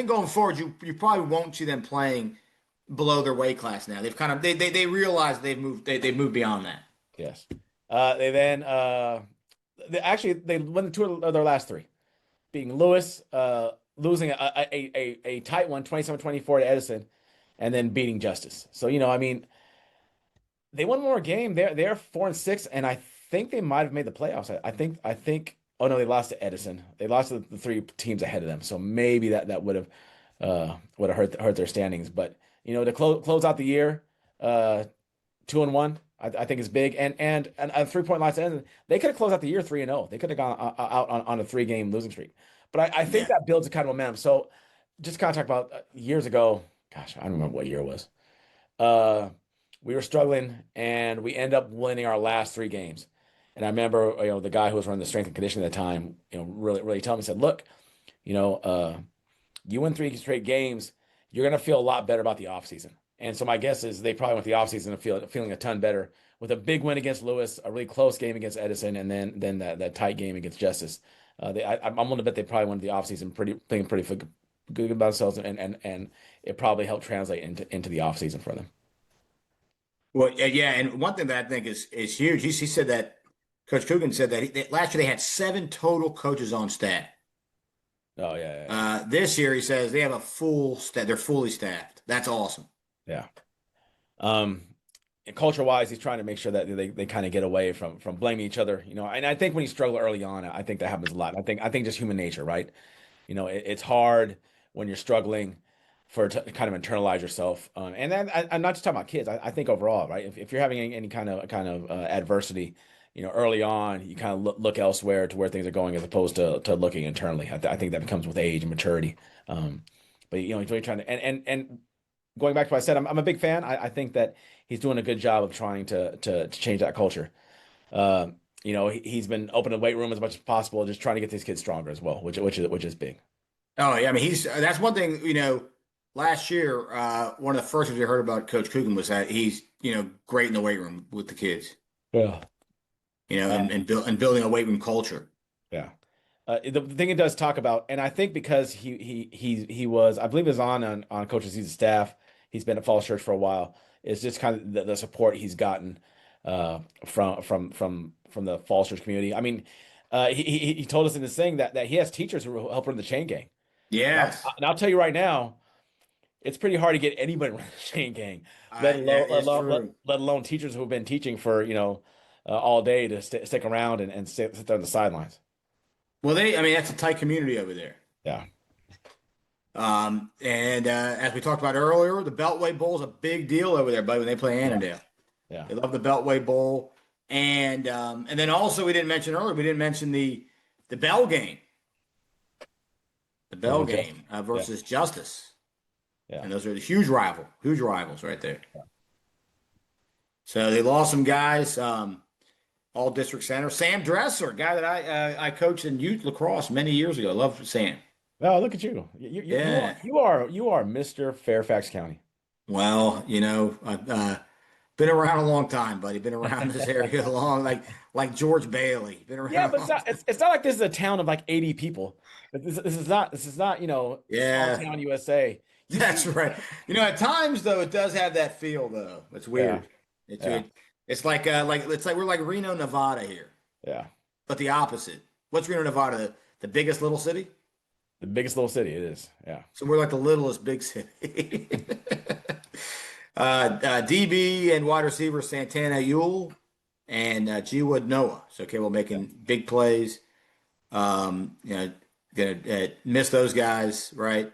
going forward, you probably won't see them playing below their weight class now. They've kind of they realize they've moved beyond that. Yes. They then they won 2 of their last 3, beating Lewis, losing a tight one, 27-24 to Edison, and then beating Justice. So I mean, they won one more game. They're 4-6, and I think they might have made the playoffs. I think. Oh no, they lost to Edison. They lost to the 3 teams ahead of them. So maybe that would have hurt their standings. But to close out the year, 2-1, I think is big. And a 3-point loss to Edison, they could have closed out the year 3-0. They could have gone out on a 3-game losing streak. But I think that builds a kind of momentum. So just kind of talk about years ago. Gosh, I don't remember what year it was. We were struggling, and we end up winning our last 3 games. And I remember, the guy who was running the strength and conditioning at the time, really telling me, said, look, you win 3 straight games, you're going to feel a lot better about the offseason. And so my guess is they probably went the offseason feeling a ton better with a big win against Lewis, a really close game against Edison, and then that tight game against Justice. I'm willing to bet they probably went the offseason feeling pretty good about themselves, and it probably helped translate into the offseason for them. Well, yeah, and one thing that I think is huge. He said that Coach Coogan said that last year they had 7 total coaches on staff. Oh yeah. This year he says they have a full staff. They're fully staffed. That's awesome. Yeah. Um, culture wise, he's trying to make sure that they kind of get away from blaming each other, you know. And I think when you struggle early on, I think that happens a lot. I think just human nature, right? You know, it's hard when you're struggling to kind of internalize yourself. And then I'm not just talking about kids. I think overall, right? If you're having any kind of adversity, you know, early on, you kind of look elsewhere to where things are going as opposed to looking internally. I think that comes with age and maturity. But you know, he's really trying to and going back to what I said, I'm a big fan. I think that he's doing a good job of trying to change that culture. You know, he's been opening the weight room as much as possible, just trying to get these kids stronger as well, which is big. Oh yeah, I mean that's one thing. You know, last year one of the first things we heard about Coach Coogan was that he's great in the weight room with the kids. Yeah. You know, and building a weight room culture. Yeah. The thing it does talk about, and I think because he was, I believe, is on Coach C's staff. He's been at Falls Church for a while. It's just kind of the support he's gotten from the Falls Church community. I mean, he told us in this thing that he has teachers who help run the chain gang. Yes. And I'll tell you right now, it's pretty hard to get anybody to run the chain gang, let alone teachers who have been teaching for all day to stick around and sit there on the sidelines. Well, that's a tight community over there. Yeah. And as we talked about earlier, the Beltway Bowl is a big deal over there, buddy, when they play Annandale. Yeah. They love the Beltway Bowl. And then also we didn't mention the Bell game. The Bell game versus Justice. Yeah. And those are the huge rivals right there. Yeah. So they lost some guys, all district center. Sam Dresser, a guy that I coached in youth lacrosse many years ago. I love Sam. Oh, look at you. You are Mr. Fairfax County. Well, I've been around a long time, buddy. Been around this area long, like George Bailey. Been around. Yeah, but it's not like this is a town of like 80 people. This is not small town USA. That's right. At times though, it does have that feel though. It's weird. Yeah. It's like we're like Reno, Nevada here. Yeah. But the opposite. What's Reno, Nevada? The biggest little city? The biggest little city, it is. Yeah. So we're like the littlest big city. DB and wide receiver Santana Ewell and G Wood Noah. So Cable making big plays. Gonna miss those guys, right?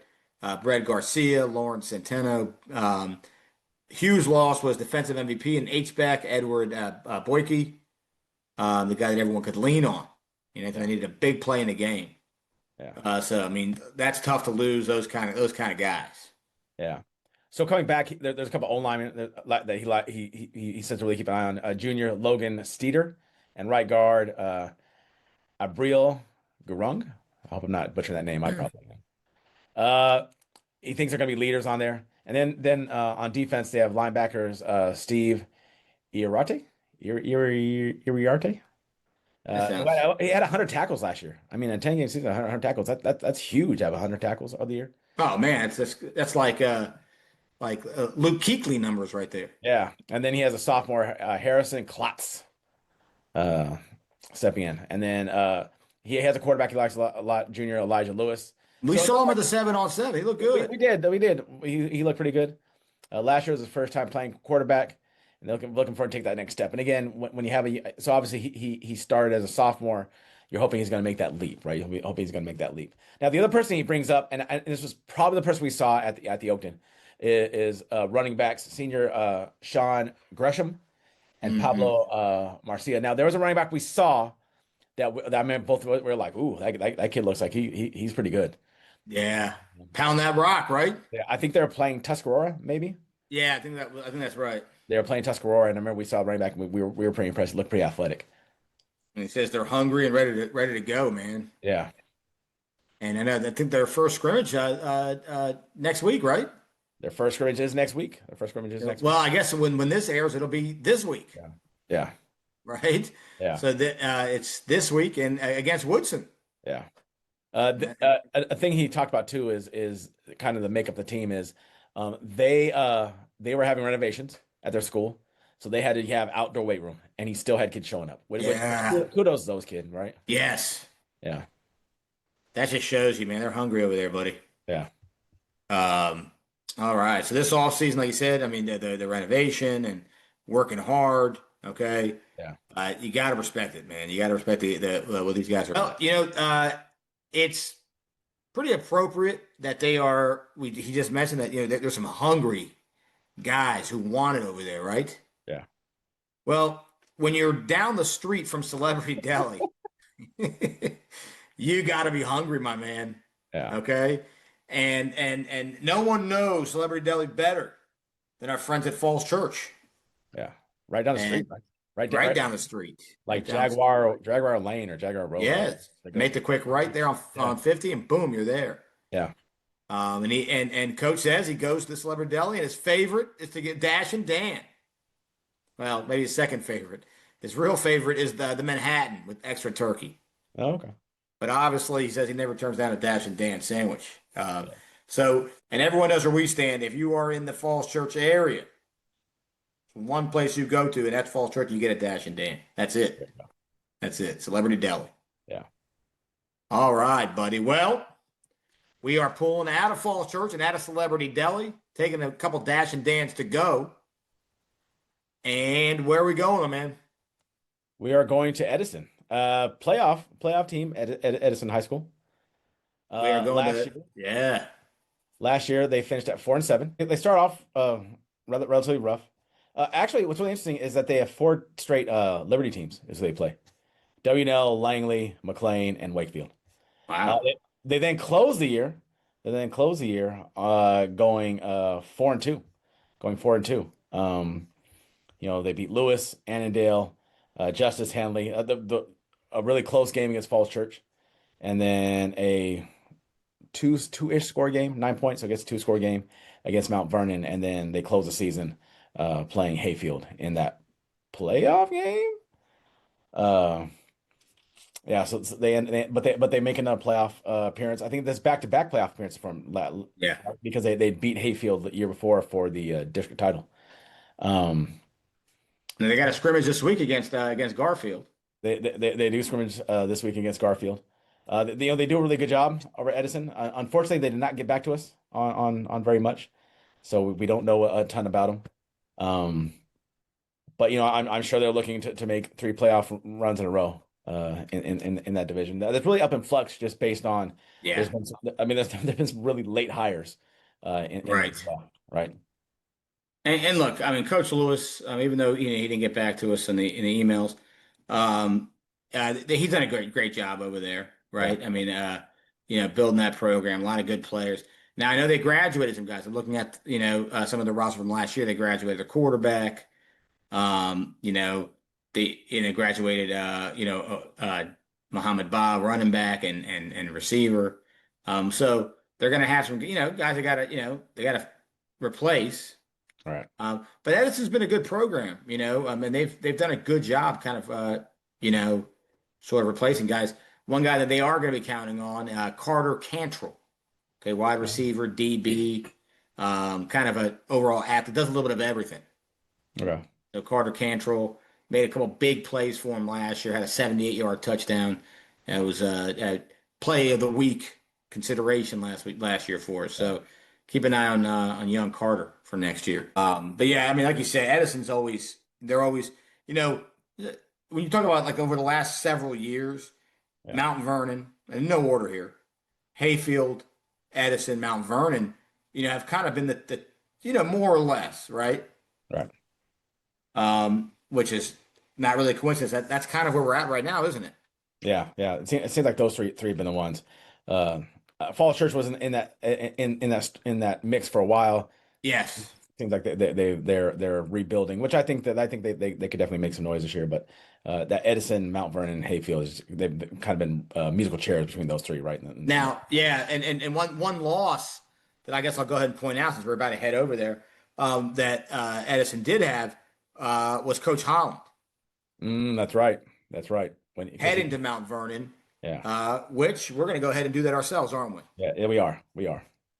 Brad Garcia, Lawrence Centeno. Huge loss was defensive MVP and H-back Edward Boyke, the guy that everyone could lean on. They needed a big play in the game. Yeah. So that's tough to lose those kind of guys. Yeah. So coming back, there's a couple of linemen that he says to really keep an eye on. Junior Logan Steeder and right guard Abriel Gurung. I hope I'm not butchering that name. I probably am. He thinks they're going to be leaders on there. And then on defense, they have linebackers Steve Iriarte. Iriarte. He had 100 tackles last year. I mean, in 10 game season, 100 tackles. That's huge. To have 100 tackles of the year. Oh man, that's like Luke Kuechly numbers right there. Yeah, and then he has a sophomore Harrison Klotz stepping in, and then he has a quarterback he likes a lot, junior Elijah Lewis. We saw him at the 7-on-7. He looked good. We did. He looked pretty good. Last year was his first time playing quarterback, and they're looking for him to take that next step. And again, when you have so obviously he started as a sophomore. You're hoping he's going to make that leap, right? You're hoping he's going to make that leap. Now, the other person he brings up, and this was probably the person we saw at the Oakton, is running backs senior Sean Gresham and Pablo Marcia. Now, there was a running back we saw that I mean, both were like, ooh, that kid looks like he's pretty good. Yeah, pound that rock, right? Yeah, I think they're playing Tuscarora, maybe. Yeah, I think that's right. They were playing Tuscarora, and I remember we saw a running back. We were pretty impressed. Looked pretty athletic. And he says they're hungry and ready to go, man. Yeah. And I think their first scrimmage next week, right? Their first scrimmage is next week. Well, I guess when this airs, it'll be this week. Yeah. Right. Yeah. So it's this week and against Woodson. Yeah. A thing he talked about too is kind of the makeup of the team is they were having renovations at their school. So they had to have outdoor weight room, and he still had kids showing up. Yeah. Kudos to those kids, right? Yes. Yeah. That just shows you, man. They're hungry over there, buddy. Yeah. All right. So this off season, like you said, I mean, the renovation and working hard. Okay. Yeah. You got to respect it, man. You got to respect what these guys are. Well, it's pretty appropriate that they are. He just mentioned that there's some hungry guys who want it over there, right? Yeah. Well, when you're down the street from Celebrity Deli, you got to be hungry, my man. Yeah. Okay. And no one knows Celebrity Deli better than our friends at Falls Church. Yeah. Right down the street. Right down the street. Like right Jaguar Lane or Jaguar Road. Yes. Make the quick right there on 50 and boom, you're there. Yeah. And Coach says he goes to the Celebrity Deli and his favorite is to get Dash and Dan. Well, maybe his second favorite. His real favorite is the Manhattan with extra turkey. Oh, okay. But obviously, he says he never turns down a Dash and Dan sandwich. And everyone knows where we stand. If you are in the Falls Church area, one place you go to, and that's Falls Church, you get a Dash and Dan. That's it. That's it. Celebrity Deli. Yeah. All right, buddy. Well, we are pulling out of Falls Church and out of Celebrity Deli, taking a couple Dash and Dans to go. And where are we going, man? We are going to Edison. Playoff team at Edison High School. We are going Last year they finished at 4-7. They start off relatively rough. Actually, what's really interesting is that they have 4 straight Liberty teams as they play: W&L, Langley, McLean, and Wakefield. Wow. They then close the year. Going 4-2. Going 4-2. They beat Lewis, Annandale, Justice, Hanley. A really close game against Falls Church, and then a two-ish score game, 9 points. So I guess 2-score game against Mount Vernon, and then they close the season playing Hayfield in that playoff game. So they make another playoff appearance. I think that's back-to-back playoff appearance because they beat Hayfield the year before for the district title. And they got a scrimmage this week against Garfield. They do scrimmage this week against Garfield. They do a really good job over at Edison. Unfortunately, they did not get back to us on very much, so we don't know a ton about them. But I'm sure they're looking to make 3 playoff runs in a row in that division. That's really up in flux just based on there's been some really late hires right. And look, I mean, Coach Lewis, even though he didn't get back to us in the emails, he's done a great job over there, right? Yeah. I mean, building that program, a lot of good players. Now I know they graduated some guys. I'm looking at some of the roster from last year. They graduated a quarterback. They graduated Muhammad Ba, running back and receiver. So they're going to have some guys that they got to replace. Right. But Edison's been a good program, and they've done a good job kind of, sort of replacing guys. One guy that they are going to be counting on, Carter Cantrell, okay, wide receiver, DB, kind of an overall athlete, does a little bit of everything. Okay. So Carter Cantrell made a couple big plays for him last year, had a 78-yard touchdown. It was a play of the week consideration last year for us. So keep an eye on young Carter for next year. But yeah, I mean, like you said, Edison's they're always, when you talk about like over the last several years, Mount Vernon, and no order here, Hayfield, Edison, Mount Vernon, have kind of been the more or less, right? Right. Which is not really a coincidence. That's kind of where we're at right now, isn't it? Yeah. It seems like those three have been the ones. Falls Church wasn't in that mix for a while. Yes. Seems like they're rebuilding, which I think they could definitely make some noise this year. But that Edison, Mount Vernon, and Hayfield, they've kind of been musical chairs between those three right now. Yeah, and one loss that I guess I'll go ahead and point out since we're about to head over there that Edison did have was Coach Holland. That's right. Heading to Mount Vernon. Yeah. Which we're going to go ahead and do that ourselves, aren't we? Yeah, we are.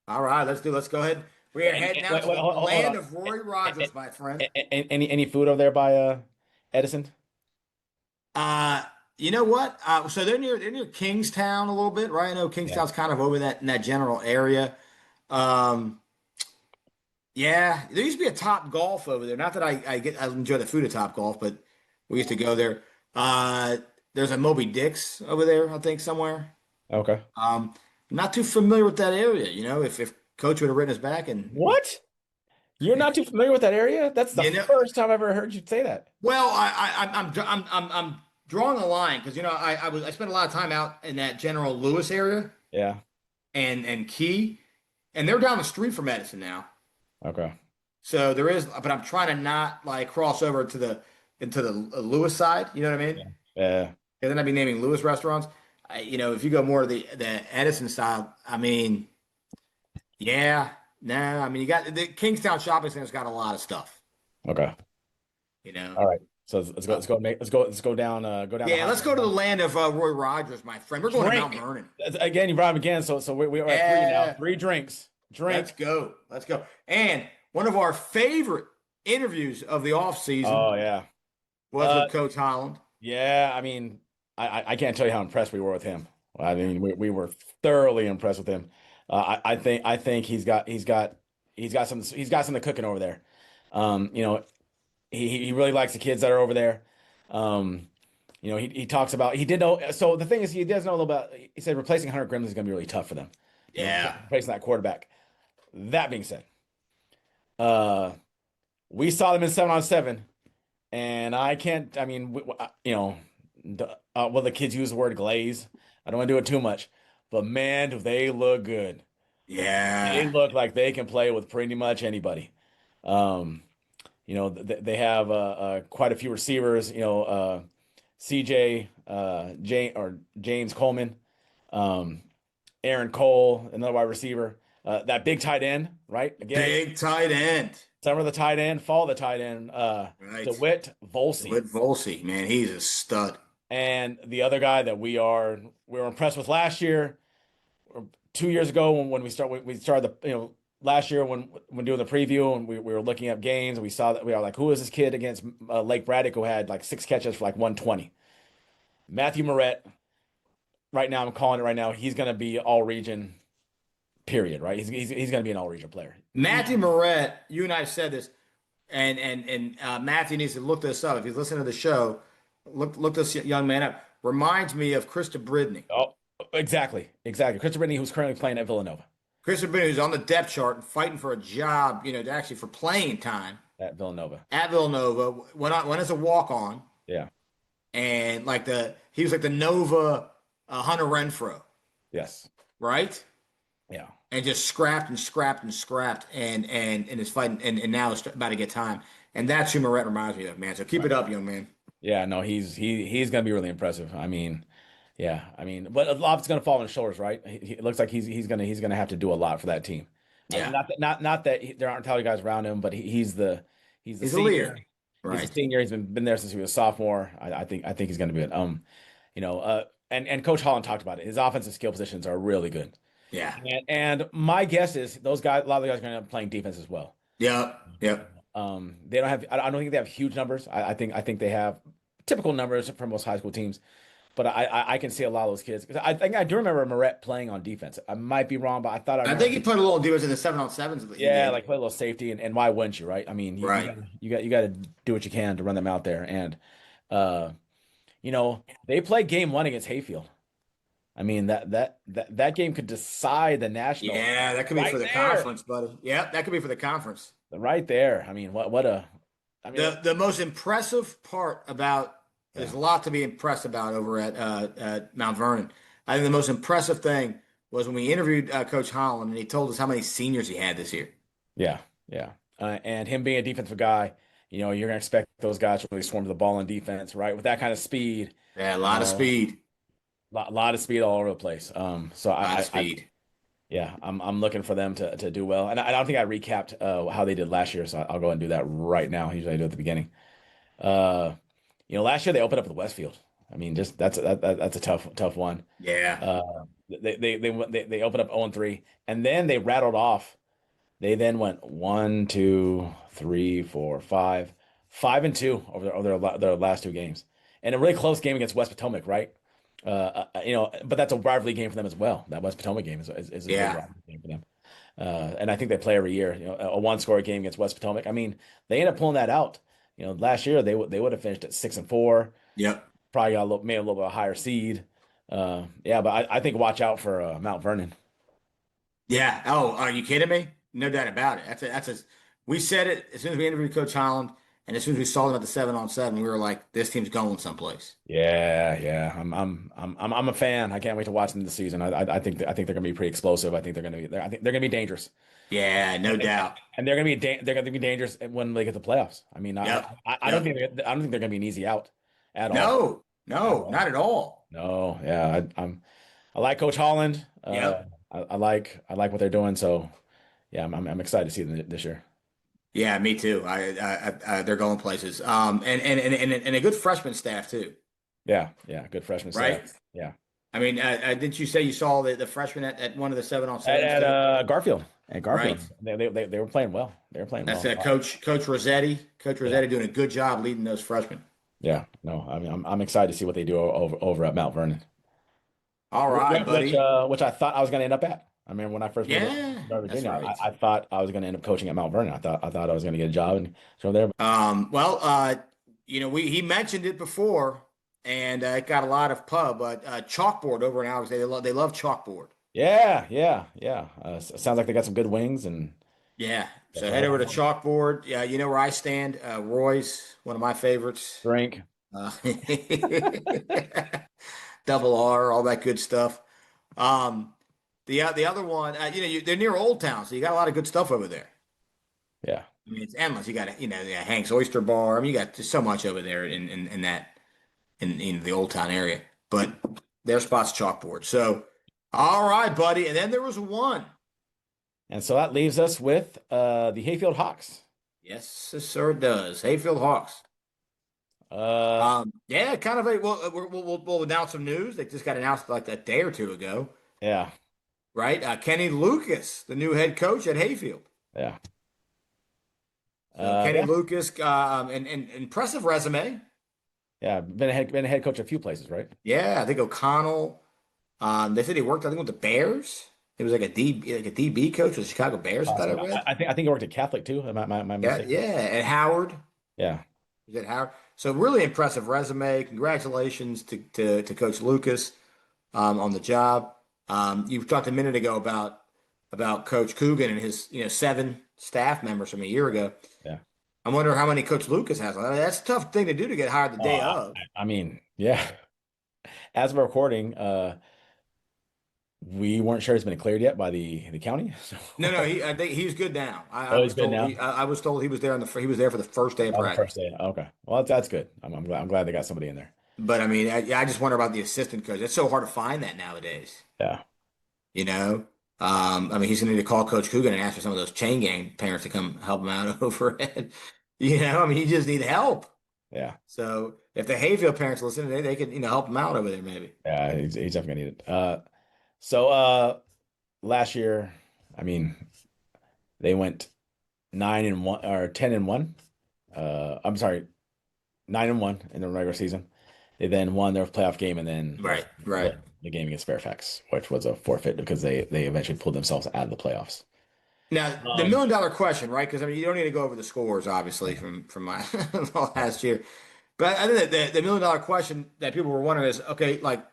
All right, let's go ahead. We are heading out to the Hold land on. of Roy Rogers, my friend. Any food over there by Edison? Uh, you know what? So they're near Kingstown a little bit, right? I know Yeah. Kingstown's kind of over in that general area. Um, yeah, there used to be a Top Golf over there. Not that I enjoy the food at Top Golf, but we used to go there. Uh, there's a Moby Dick's over there, I think, somewhere. Okay. Not too familiar with that area. If Coach would have written us back and What? You're not too familiar with that area? That's the you know, first time I've ever heard you say that. well, I'm drawing a line because I spent a lot of time out in that General Lewis area Yeah. and Key, and they're down the street from Edison now. Okay. So there is, but I'm trying to not like cross over into the Lewis side. You know what I mean? Yeah. And then I'd be naming Lewis restaurants. If you go more to the Edison style, I mean, yeah, no, I mean you got the Kingstown Shopping Center's got a lot of stuff. Okay. All right. So let's go down. Yeah, let's go to the land of Roy Rogers, my friend. We're going to Mount Drink. Vernon. Again, you brought him again. So we're at three now. 3 drinks. Let's go. And one of our favorite interviews of the off season Oh yeah. was with Coach Holland. Yeah. I mean, I can't tell you how impressed we were with him. I mean, we were thoroughly impressed with him. I think he's got something cooking over there. He really likes the kids that are over there. He talks about he did know. So the thing is, he does know a little about. He said replacing Hunter Grimley is going to be really tough for them. Yeah. Replacing that quarterback. That being said, we saw them in 7-on-7, and I can't. I mean, the kids use the word glaze. I don't want to do it too much, but man, do they look good. Yeah. They look like they can play with pretty much anybody. They have quite a few receivers. CJ, James Coleman, Aaron Cole, another wide receiver. That big tight end, right? Again, Big tight end. summer the tight end, fall the tight end. Right. DeWitt Volsey. With Volsey, man, he's a stud. And the other guy that we were impressed with last year, or 2 years ago when we started last year when doing the preview and we were looking at games and we saw that we were like, who is this kid against Lake Braddock who had like 6 catches for like 120? Matthew Moret. Right now, I'm calling it right now. He's going to be all region. Period. Right? He's going to be an all region player. Matthew Moret, you and I have said this, and Matthew needs to look this up. If he's listening to the show, look this young man up. Reminds me of Krista Bridney. Oh, exactly. Krista Bridney, who's currently playing at Villanova. Krista Bridney, who's on the depth chart and fighting for a job, for playing time At Villanova. Went as a walk on, Yeah. and he was like the Nova Hunter Renfro, Yes. right? Yeah. And just scrapped and is fighting and now it's about to get time. And that's who Moret reminds me of, man. So keep it up, young man. Yeah, no, he's going to be really impressive. I mean, yeah, but a lot's going to fall on his shoulders, right? It looks like he's going to have to do a lot for that team. Yeah. Not that there aren't talented guys around him, but he's the He's a senior. leader. Right. He's a senior. He's been there since he was a sophomore. I think he's going to be and Coach Holland talked about it. His offensive skill positions are really good. Yeah. And my guess is those guys, a lot of the guys are going to be playing defense as well. Yep. They don't have. I don't think they have huge numbers. I think they have typical numbers for most high school teams, but I can see a lot of those kids because I do remember Moret playing on defense. I might be wrong, but I think he put a little defense in the 7-on-7s. Yeah, like play a little safety, and why wouldn't you, right? I mean, you got to do what you can to run them out there, and they play game 1 against Hayfield. I mean that game could decide the national. Yeah, that could be for the conference, buddy. Yeah, that could be for the conference. Right there. I mean, the most impressive part about there's a lot to be impressed about over at Mount Vernon. I think the most impressive thing was when we interviewed Coach Holland and he told us how many seniors he had this year. Yeah. And him being a defensive guy, you're going to expect those guys to really swarm to the ball in defense, right? With that kind of speed. Yeah, a lot of speed. Lot of speed all over the place. So I'm looking for them to do well. And I don't think I recapped how they did last year, so I'll go and do that right now. Usually I do at the beginning. Last year they opened up with Westfield. I mean, just that's a tough one. Yeah. They opened up 0-3, and then they rattled off They then went 1, 2, 3, 4, 5, 5-2 over their last two games, and a really close game against West Potomac, right? But that's a rivalry game for them as well. That West Potomac game is a big Yeah. rivalry game for them. And I think they play every year. A one-score game against West Potomac. I mean, they end up pulling that out. Last year they would have finished at 6-4. Yep. Probably made a little bit of a higher seed. Yeah, but I think watch out for Mount Vernon. Yeah. Oh, are you kidding me? No doubt about it. We said it as soon as we interviewed Coach Holland, and as soon as we saw them at the 7-on-7, we were like, this team's going someplace. Yeah. I'm a fan. I can't wait to watch them this season. I think they're gonna be pretty explosive. I think they're gonna be dangerous. Yeah, no doubt. And they're gonna be dangerous when they get to the playoffs. I mean, Yep. I don't think they're gonna be an easy out at all. No, not at all. No, yeah, I like Coach Holland. Yep. I like what they're doing. So yeah, I'm excited to see them this year. Yeah, me too. They're going places. And a good freshman staff too. Yeah, good freshman Right? staff. Yeah. I mean, didn't you say you saw the freshman at one of the 7-on-7s? At Garfield. At Garfield. Right. They were playing well. They were playing That's well. Coach Rossetti. Coach Rossetti doing a good job leading those freshmen. Yeah, no, I mean, I'm excited to see what they do over at Mount Vernon. All right, buddy. Which I thought I was going to end up at. I remember when I first moved to Virginia, that's right. I thought I was going to end up coaching at Mount Vernon. I thought I was going to get a job and show there. He mentioned it before, and it got a lot of pub. But chalkboard over in Alex, they love chalkboard. Yeah. Sounds like they got some good wings and. Yeah. So head over to chalkboard. Yeah, you know where I stand. Roy's one of my favorites. Drink. Double R, all that good stuff. The other one, they're near Old Town, so you got a lot of good stuff over there. Yeah. I mean, it's endless. You got Hank's Oyster Bar. I mean, you got just so much over there in the Old Town area. But their spot's chalkboard. So, all right, buddy. And then there was one. And so that leaves us with the Hayfield Hawks. Yes, sir, it does. Hayfield Hawks. Kind of we'll announce some news. They just got announced like a day or two ago. Yeah. Right? Kenny Lucas, the new head coach at Hayfield. Yeah. Kenny Lucas, an impressive resume. Yeah, been a head coach at a few places, right? Yeah, I think O'Connell. They said he worked, I think, with the Bears. It was like a DB coach with the Chicago Bears. I think he worked at Catholic too. My mistake. Yeah, and Howard. Yeah. Was it Howard? So really impressive resume. Congratulations to Coach Lucas on the job. You talked a minute ago about Coach Coogan and his 7 staff members from a year ago. Yeah. I wonder how many Coach Lucas has. I mean, that's a tough thing to do to get hired the day of. I mean, yeah. As we're recording, we weren't sure it's been cleared yet by the county. So. No, I think he's good now. He's good now. I was told he was there he was there for the first day of practice. First day. Okay. Well, that's good. I'm glad they got somebody in there. But I mean, I just wonder about the assistant coach. It's so hard to find that nowadays. Yeah. I mean, he's going to need to call Coach Coogan and ask for some of those chain gang parents to come help him out overhead. I mean, he just need help. Yeah. So if the Hayfield parents listen, they could help him out over there maybe. Yeah, he's definitely gonna need it. So last year, I mean, they went 9-1 or 10-1. I'm sorry, 9-1 in the regular season. They then won their playoff game and then Right. the game against Fairfax, which was a forfeit because they eventually pulled themselves out of the playoffs. Now, the $1 million question, right? Because I mean, you don't need to go over the scores, obviously, from my last year. But I think that the $1 million question that people were wondering is, okay, like,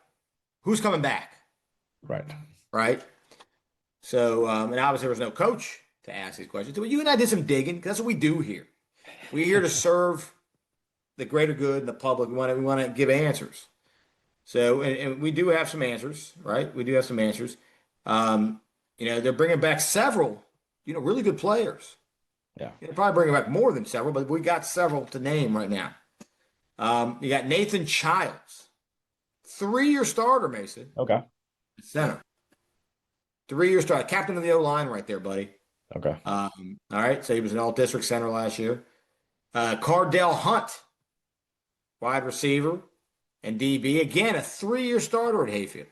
who's coming back? Right. So, and obviously there was no coach to ask these questions. So you and I did some digging because that's what we do here. We're here to serve the greater good and the public. We want to give answers. So, and we do have some answers, right? We do have some answers. They're bringing back several, really good players. Yeah. They're probably bringing back more than several, but we got several to name right now. You got Nathan Childs, 3-year starter, Mason. Okay. Center. 3-year starter, captain of the O-line right there, buddy. Okay. All right. So he was an all-district center last year. Cardell Hunt, wide receiver and DB. Again, a 3-year starter at Hayfield.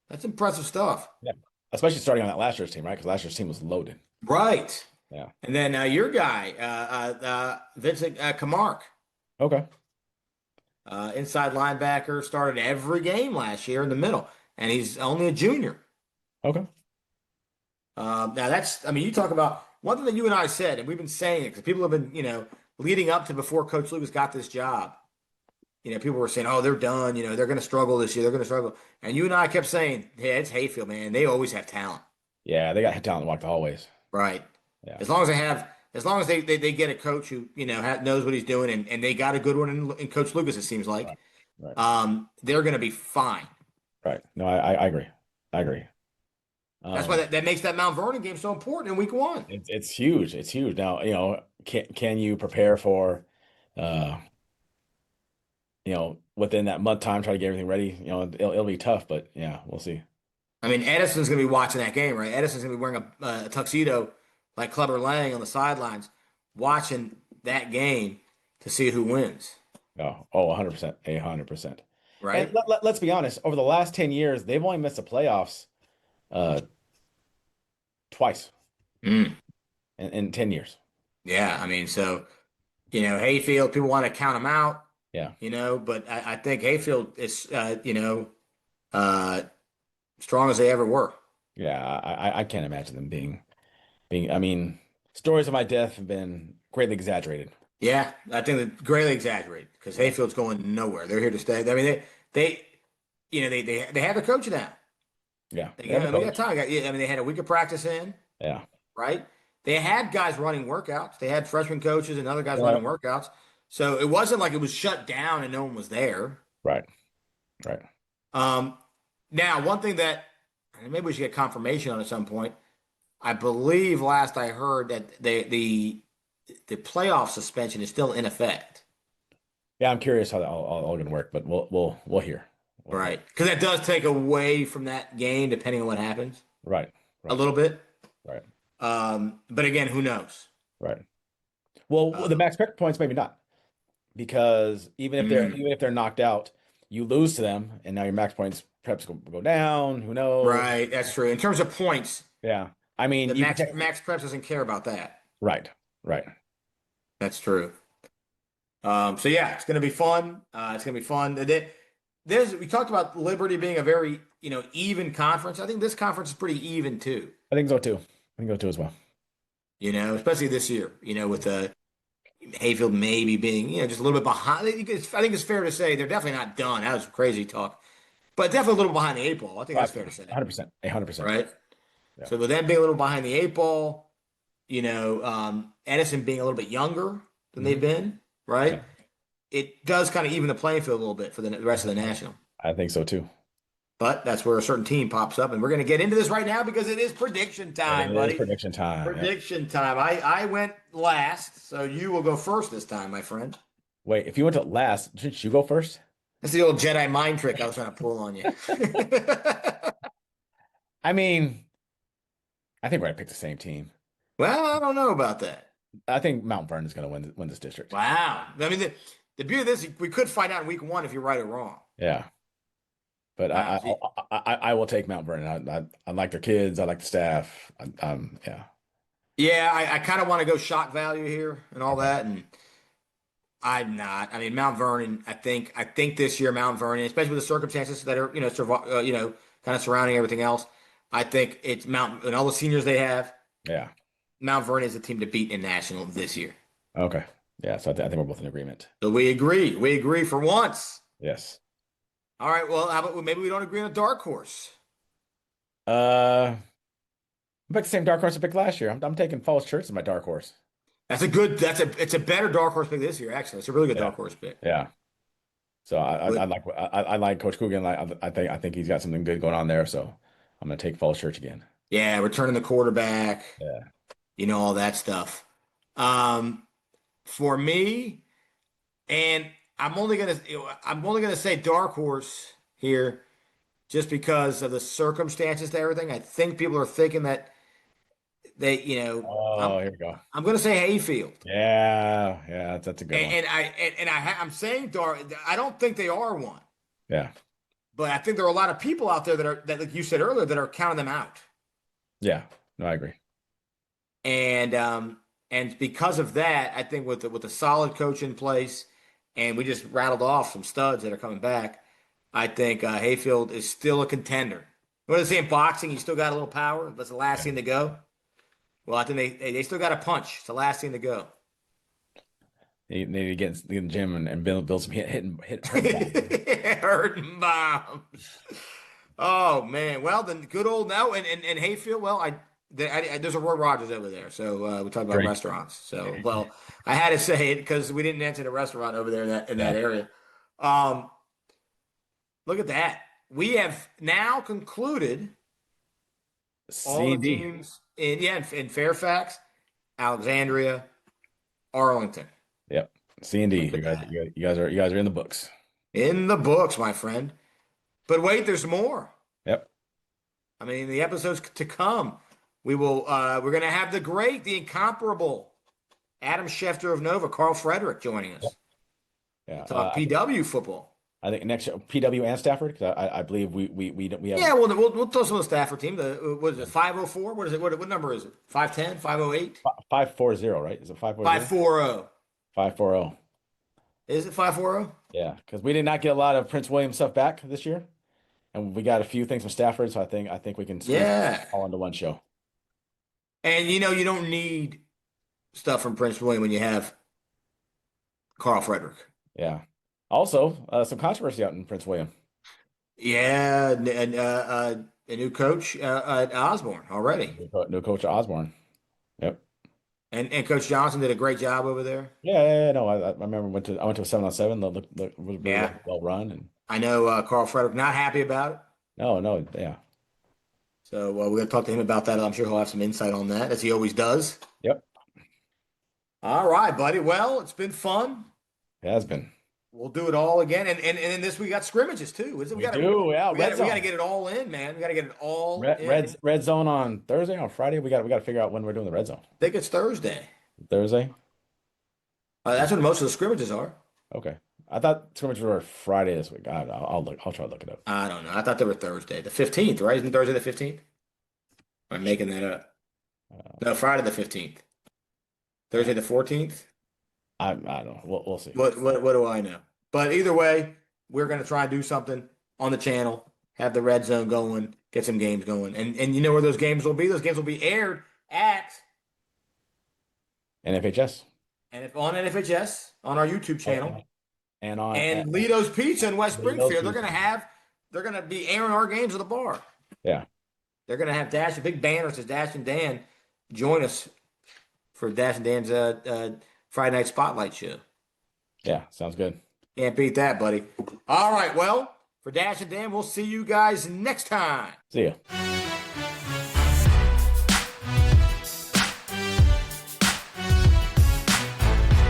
That's impressive stuff. Yeah. Especially starting on that last year's team, right? Because last year's team was loaded. Right. Yeah. And then your guy, Vincent Camark, Okay. inside linebacker, started every game last year in the middle, and he's only a junior. Okay. Now I mean, you talk about one thing that you and I said, and we've been saying it because people have been, leading up to before Coach Lucas got this job. People were saying, "Oh, they're done. They're going to struggle this year. They're going to struggle." And you and I kept saying, "Yeah, it's Hayfield, man. They always have talent." Yeah, they got talent to walk the hallways. Right. Yeah. As long as they get a coach who knows what he's doing, and they got a good one in Coach Lucas, it seems like, Right. they're going to be fine. Right. No, I agree. I agree. That's why that makes that Mount Vernon game so important in week 1. It's huge. It's huge. Now, can you prepare for, within that month time, try to get everything ready? It'll be tough, but yeah, we'll see. I mean, Edison's going to be watching that game, right? Edison's going to be wearing a tuxedo like Clubber Lang on the sidelines, watching that game to see who wins. Oh, 100%, 100%. Right. And let's be honest. Over the last 10 years, they've only missed the playoffs twice in 10 years. Yeah, I mean, so Hayfield, people want to count him out. Yeah. But I think Hayfield is strong as they ever were. Yeah, I can't imagine them being. I mean, stories of my death have been greatly exaggerated. Yeah, I think they're greatly exaggerated because Hayfield's going nowhere. They're here to stay. I mean, they have the coach now. Yeah, We got time. I mean, they had a week of practice in. Yeah. Right. They had guys running workouts. They had freshman coaches and other guys running workouts. So it wasn't like it was shut down and no one was there. Right. Now, one thing that maybe we should get confirmation on at some point. I believe last I heard that the playoff suspension is still in effect. Yeah, I'm curious how that all going to work, but we'll hear. Right, because that does take away from that game depending on what happens. Right. A little bit. Right. But again, who knows? Right. Well, the max prep points maybe not, because even if they're knocked out, you lose to them, and now your max points preps go down. Who knows? Right, that's true. In terms of points, yeah. I mean, the max preps doesn't care about that. Right. That's true. So yeah, it's going to be fun. We talked about Liberty being a very even conference. I think this conference is pretty even too. I think so too. As well. Especially this year. With the Hayfield maybe being just a little bit behind. I think it's fair to say they're definitely not done. That was crazy talk, but definitely a little behind the 8 ball. I think that's fair to say. 100%. 100%. Right. Yeah. So with them being a little behind the 8 ball, Edison being a little bit younger than they've been, right? Yeah. It does kind of even the playing field a little bit for the rest of the national. I think so too. But that's where a certain team pops up, and we're going to get into this right now because it is prediction time, buddy. Prediction time. Prediction time. I went last, so you will go first this time, my friend. Wait, if you went to last, shouldn't you go first? That's the old Jedi mind trick I was trying to pull on you. I mean, I think we're going to pick the same team. Well, I don't know about that. I think Mount Vernon is going to win this district. Wow. I mean, the beauty of this, we could find out in week 1 if you're right or wrong. Yeah. But I will take Mount Vernon. I like their kids. I like the staff. Yeah. Yeah, I kind of want to go shock value here and all that, and I'm not. I mean, Mount Vernon. I think this year Mount Vernon, especially with the circumstances that are kind of surrounding everything else. I think it's Mount and all the seniors they have. Yeah. Mount Vernon is the team to beat in national this year. Okay. Yeah. So I think we're both in agreement. So we agree. We agree for once. Yes. All right. Well, how about maybe we don't agree on a dark horse? I picked the same dark horse I picked last year. I'm taking Falls Church as my dark horse. It's a better dark horse pick this year. Actually, it's a really good dark horse pick. Yeah. So I like Coach Coogan. I think he's got something good going on there. So I'm gonna take Falls Church again. Yeah, returning the quarterback. Yeah. All that stuff. For me, and I'm only gonna say dark horse here, just because of the circumstances to everything. I think people are thinking that they, here we go. I'm gonna say Hayfield. Yeah, that's a good one. I'm saying dark. I don't think they are one. Yeah. But I think there are a lot of people out there that like you said earlier, that are counting them out. Yeah. No, I agree. And because of that, I think with a solid coach in place, and we just rattled off some studs that are coming back, I think Hayfield is still a contender. What do they say in boxing? You still got a little power. That's the last thing to go. Well, I think they still got a punch. It's the last thing to go. They need to get in the gym and build some hurting bombs. Oh man. Well, then good old now and Hayfield. Well, there's a Roy Rogers over there, so we talked about Great. restaurants. So well, I had to say it because we didn't answer the restaurant over there in that area. Look at that. We have now concluded all the teams in Fairfax, Alexandria, Arlington. Yep. C&D. You guys are in the books. In the books, my friend. But wait, there's more. Yep. I mean, the episodes to come, we're going to have the incomparable Adam Schefter of Nova, Carl Frederick joining us. Yeah. Talk PW football. I think next PW and Stafford, because I believe we have. Yeah, we'll throw some of the Stafford team. What is it? 504? What is it? What number is it? 510? 508? 540, right? Is it 540? 540. 540. Is it 540? Yeah, because we did not get a lot of Prince William stuff back this year, and we got a few things from Stafford. So I think we can all into one show. And you don't need stuff from Prince William when you have Carl Frederick. Yeah. Also, some controversy out in Prince William. Yeah, and a new coach at Osborne already. New coach at Osborne. Yep. And Coach Johnson did a great job over there. Yeah. No, I remember I went to a 7-on-7. It was really well run, and I know Carl Frederick not happy about it. No, yeah. So we're going to talk to him about that. I'm sure he'll have some insight on that, as he always does. Yep. All right, buddy. Well, it's been fun. It has been. We'll do it all again, and then this we got scrimmages too. We got to get it all in, man. We got to get it all in. Red zone on Thursday, on Friday. We got to figure out when we're doing the red zone. I think it's Thursday. Thursday. That's when most of the scrimmages are. Okay, I thought scrimmages were Friday this week. I'll try to look it up. I don't know. I thought they were Thursday, the 15th, right? Isn't Thursday the 15th? I'm making that up. No, Friday the 15th. Thursday the 14th. I don't know. We'll see. What do I know? But either way, we're going to try and do something on the channel, have the red zone going, get some games going. And you know where those games will be? Those games will be aired at NFHS. And on NFHS, on our YouTube channel. And Lito's Pizza in West Springfield. They're going to be airing our games at the bar. Yeah. They're going to have a big banner that says Dash and Dan. Join us for Dash and Dan's Friday night spotlight show. Yeah, sounds good. Can't beat that, buddy. All right, well, for Dash and Dan, we'll see you guys next time. See ya.